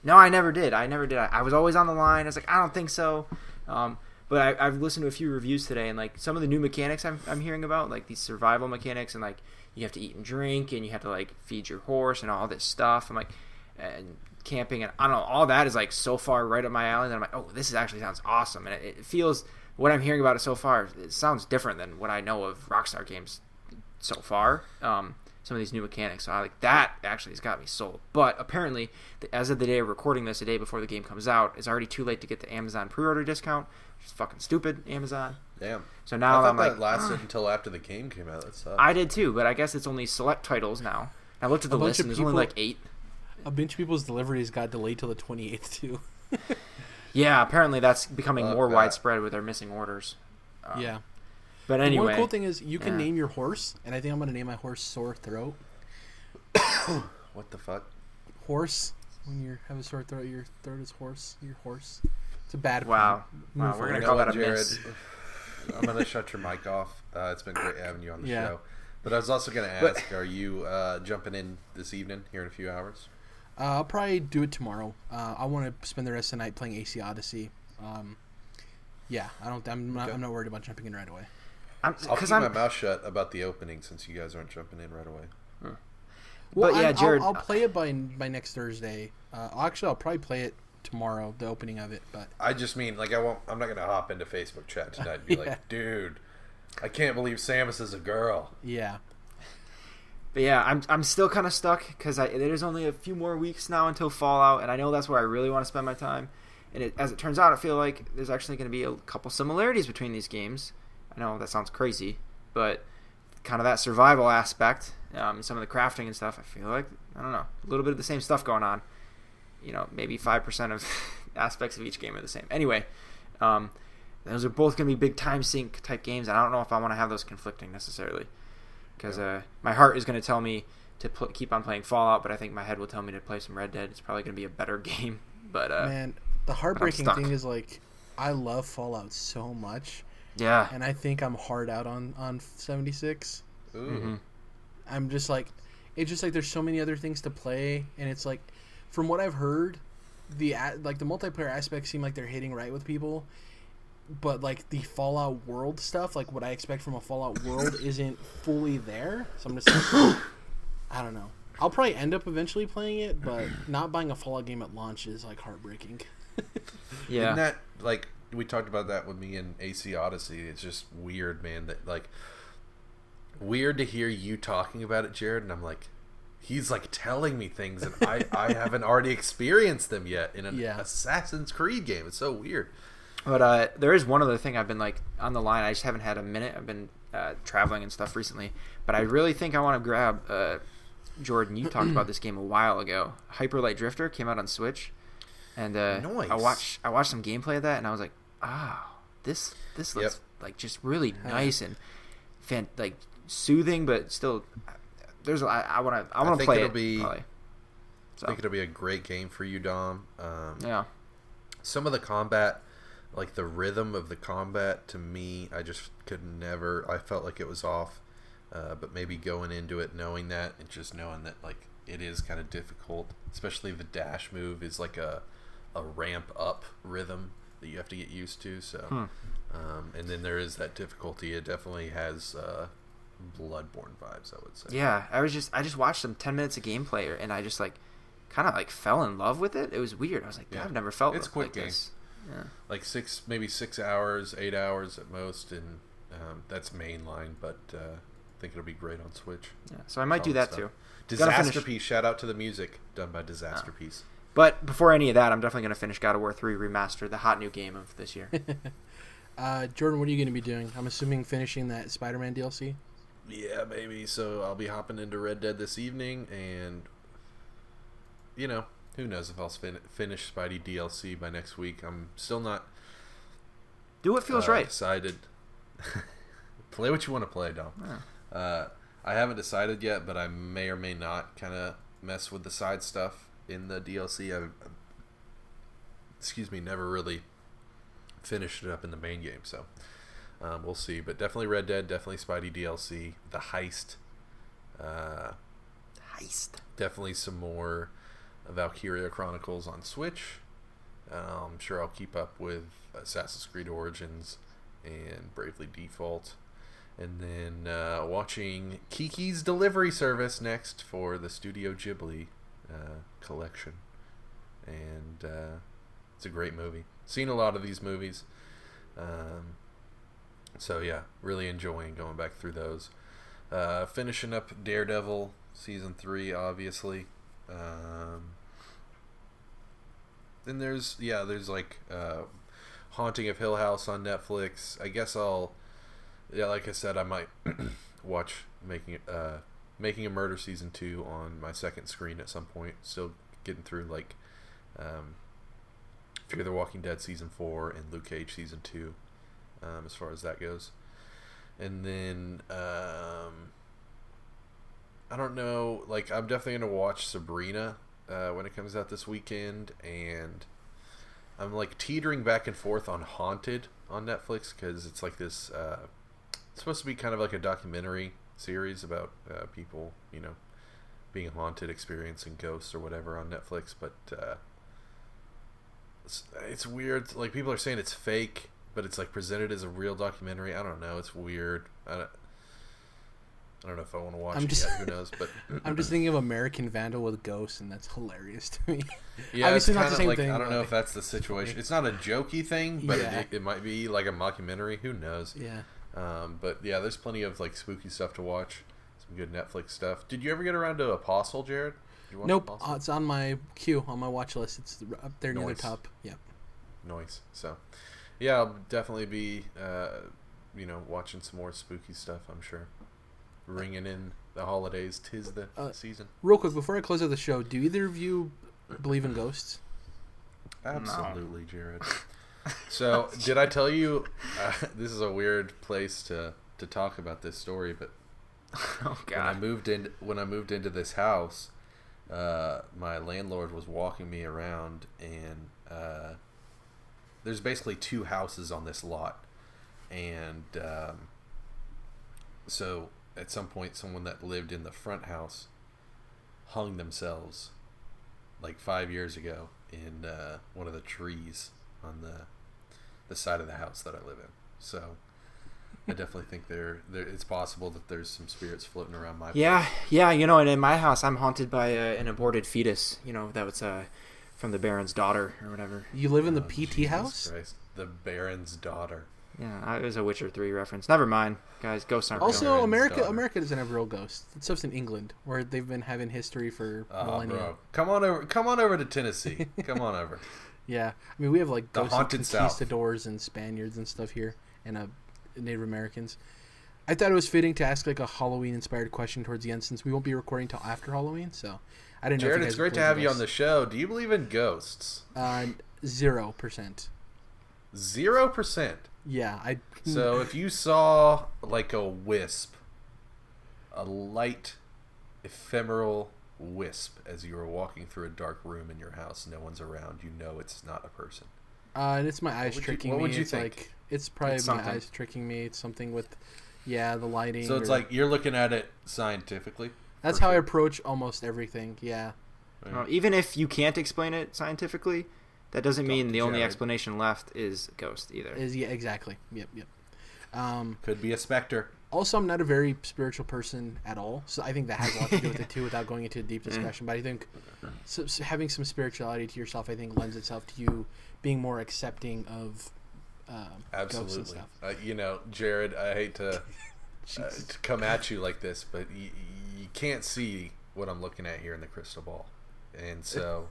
No, I never did. I was always on the line. I was like, I don't think so. But I've listened to a few reviews today, and like some of the new mechanics I'm hearing about, like these survival mechanics, and like you have to eat and drink, and you have to like feed your horse and all this stuff. I'm like, and camping, and I don't know, all that is like so far right up my alley that I'm like, oh, this actually sounds awesome, and it feels, what I'm hearing about it so far, it sounds different than what I know of Rockstar games so far. Some of these new mechanics, so I like that actually has got me sold. But apparently, as of the day of recording this, a day before the game comes out, it's already too late to get the Amazon pre-order discount, which is fucking stupid, Amazon. Damn. So now I'm like, that lasted until after the game came out. That sucks. I did too, but I guess it's only select titles now. I looked at the list, and there's only like 8. A bunch of people's deliveries got delayed till the 28th too. Yeah, apparently that's becoming Love more that. widespread with their missing orders. Yeah. But The anyway, one cool thing is you can yeah. name your horse, and I think I'm going to name my horse Sore Throat. What the fuck? Horse. When you have a sore throat, your throat is horse. Your horse. It's a bad Wow. pun. Wow, Move we're on. gonna You call know that what, a Jared? miss. I'm gonna shut your mic off. It's been great having you on the Yeah. show. But I was also gonna ask, are you jumping in this evening here in a few hours? I'll probably do it tomorrow. I want to spend the rest of the night playing AC Odyssey. Yeah, I'm not worried about jumping in right away. I'll keep my mouth shut about the opening since you guys aren't jumping in right away. Well, But yeah, Jared, I'll play it by next Thursday. I'll probably play it tomorrow, the opening of it. But I just mean, like, I'm not gonna hop into Facebook chat tonight and be Yeah. like, dude, I can't believe Samus is a girl. yeah, But yeah, I'm still kind of stuck because there's only a few more weeks now until Fallout, and I know that's where I really want to spend my time. And as it turns out, I feel like there's actually going to be a couple similarities between these games. I know that sounds crazy, but kind of that survival aspect, some of the crafting and stuff, I feel like, I don't know, a little bit of the same stuff going on. You know, maybe 5% of aspects of each game are the same. Anyway, those are both going to be big time sink type games, and I don't know if I want to have those conflicting necessarily. Because my heart is going to tell me to keep on playing Fallout, but I think my head will tell me to play some Red Dead. It's probably going to be a better game. But man, the heartbreaking stuck. thing is, like, I love Fallout so much, yeah, and I think I'm hard out on 76. Ooh. Mm-hmm. I'm just like, it's just like there's so many other things to play, and it's like, from what I've heard, the multiplayer aspects seem like they're hitting right with people, but like the Fallout world stuff, like what I expect from a Fallout world, isn't fully there. So I'm just like, I don't know. I'll probably end up eventually playing it, but not buying a Fallout game at launch is like heartbreaking. yeah. Isn't that, like, we talked about that with me in AC Odyssey. It's just weird, man, that, like, weird to hear you talking about it, Jared, and I'm like, he's like telling me things and I haven't already experienced them yet in an Assassin's Creed game. It's so weird. But there is one other thing I've been like on the line. I just haven't had a minute. I've been traveling and stuff recently, but I really think I want to grab. Jordan, you talked about this game a while ago. Hyper Light Drifter came out on Switch, and Nice. I watched some gameplay of that, and I was like, this looks like just really nice and like soothing, but still, there's I want to play it. I think it'll be a great game for you, Dom. Yeah. Some of the combat, like the rhythm of the combat, to me, I just could never. I felt like it was off. But maybe going into it knowing that, and just knowing that, like, it is kind of difficult, especially the dash move is like a ramp up rhythm that you have to get used to. So, and then there is that difficulty. It definitely has Bloodborne vibes, I would say. Yeah, I just watched some 10 minutes of gameplay, and I just like kind of like fell in love with it. It was weird. I was like, I've never felt it's a quick like game. this. Yeah. Like 6 hours, 8 hours at most, and that's mainline, but I think it'll be great on Switch. Yeah, so I might do that too. Disasterpiece. Shout out to the music done by Disasterpiece. But before any of that, I'm definitely going to finish God of War 3 Remastered, the hot new game of this year. Jordan, what are you going to be doing? I'm assuming finishing that Spider-Man DLC? Yeah, maybe. So I'll be hopping into Red Dead this evening, and, you know, who knows if I'll finish Spidey DLC by next week. I'm still not Do what feels right. decided. Play what you want to play, Dom. Yeah. I haven't decided yet, but I may or may not kind of mess with the side stuff in the DLC. I've never really finished it up in the main game, so we'll see. But definitely Red Dead, definitely Spidey DLC, the heist. Definitely some more Valkyria Chronicles on Switch. I'm sure I'll keep up with Assassin's Creed Origins and Bravely Default. And then watching Kiki's Delivery Service next for the Studio Ghibli collection. And it's a great movie. Seen a lot of these movies. So yeah, really enjoying going back through those. Finishing up Daredevil Season 3, obviously. Then there's like Haunting of Hill House on Netflix. I guess like I said, I might watch Making a Murder Season 2 on my second screen at some point. Still getting through like Fear the Walking Dead Season 4 and Luke Cage Season 2, as far as that goes. And then, I don't know, like, I'm definitely going to watch Sabrina when it comes out this weekend, and I'm, like, teetering back and forth on Haunted on Netflix, because it's like this, it's supposed to be kind of like a documentary series about people, you know, being haunted, experiencing ghosts or whatever on Netflix, but it's weird. Like, people are saying it's fake, but it's like presented as a real documentary. I don't know. It's weird. I don't know if I want to watch it yet. Who knows? But I'm just thinking of American Vandal with ghosts, and that's hilarious to me. Yeah, obviously it's not the same like, thing. I don't know if that's the situation. It's not a jokey thing, but Yeah. it might be like a mockumentary. Who knows? Yeah. But yeah, there's plenty of like spooky stuff to watch. Some good Netflix stuff. Did you ever get around to Apostle, Jared? Did you watch Nope. Apostle? It's on my queue, on my watch list. It's up there near the Nice. top. Yep. Noise. So, yeah, I'll definitely be, watching some more spooky stuff. I'm sure. Ringing in the holidays, 'tis the season. Real quick, before I close out the show, do either of you believe in ghosts? Absolutely, Jared. So, did I tell you? This is a weird place to talk about this story, but Oh when I moved into this house, my landlord was walking me around, and there's basically two houses on this lot, and so at some point, someone that lived in the front house hung themselves like 5 years ago in one of the trees on the side of the house that I live in. So I definitely think there it's possible that there's some spirits floating around my Yeah, you know, and in my house, I'm haunted by an aborted fetus. You know, that was from the Baron's daughter or whatever. You live in the PT Jesus house? Christ. The Baron's daughter. Yeah, it was a Witcher 3 reference. Never mind, guys. Ghosts aren't real. Also, Baron's America daughter. doesn't have real ghosts. That stuff's in England, where they've been having history for millennia. Bro. Come on over to Tennessee. Come on over. Yeah, I mean, we have like The ghosts of haunted South. conquistadors and Spaniards and stuff here, and Native Americans. I thought it was fitting to ask like a Halloween-inspired question towards the end, since we won't be recording till after Halloween. So I didn't know. Jared, if you it's guys great to believe have in you on ghosts. the show. Do you believe in ghosts? 0%. 0%. Yeah, I. So if you saw like a wisp, a light, ephemeral wisp as you were walking through a dark room in your house, no one's around, you know it's not a person. And it's my eyes tricking me. what would you it's think? like it's probably It's my something. eyes tricking me. It's something with, the lighting. So it's like you're looking at it scientifically. that's for how I sure. approach almost everything. Yeah. Well, even if you can't explain it scientifically, that doesn't mean to the only Jared. explanation left is ghost either. Exactly. Yep. Could be a specter. Also, I'm not a very spiritual person at all, so I think that has a lot to do with it too, without going into a deep discussion. But I think having some spirituality to yourself, I think, lends itself to you being more accepting of ghosts and Absolutely. stuff. Jared, I hate to come at you like this, but you can't see what I'm looking at here in the crystal ball. And so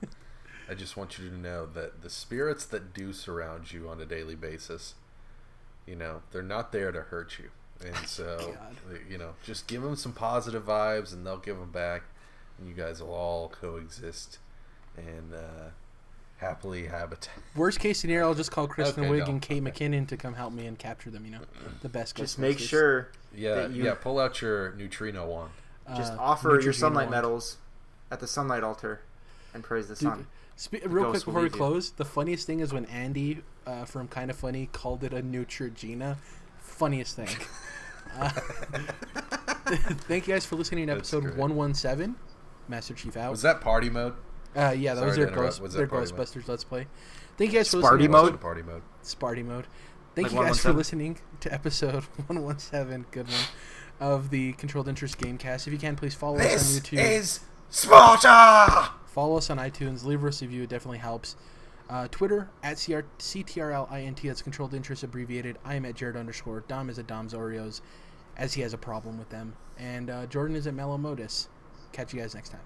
I just want you to know that the spirits that do surround you on a daily basis, they're not there to hurt you. And so, just give them some positive vibes and they'll give them back. And you guys will all coexist and happily habitat. Worst case scenario, I'll just call Kristen Okay, Wiig no. and Kate McKinnon to come help me and capture them. The best. Just make Ghostbusters. sure Yeah, that you pull out your neutrino wand. just Uh, offer your Neutrogena sunlight wand. medals at the sunlight altar and praise the sun. Real quick ghost will before we leave you. close, the funniest thing is when Andy from Kind of Funny called it a Neutrogena. Funniest thing. Thank you guys for listening to That's episode great. 117. Master Chief out. Was that party mode? Yeah, that Sorry was to their interrupt. Was that their party mode? Ghostbusters Let's Play. Thank you guys for Sparty listening. mode? Party mode. Sparty mode. Thank Like you guys for 117? listening to episode 117, good one, of the Controlled Interest Gamecast. If you can, please follow us on YouTube. is Sparta! Follow us on iTunes. Leave us a review. It definitely helps. Twitter, at CTRLINT. That's Controlled Interest abbreviated. I am at Jared_. Dom is at Dom's Oreos, as he has a problem with them. And Jordan is at Mellow Modus. Catch you guys next time.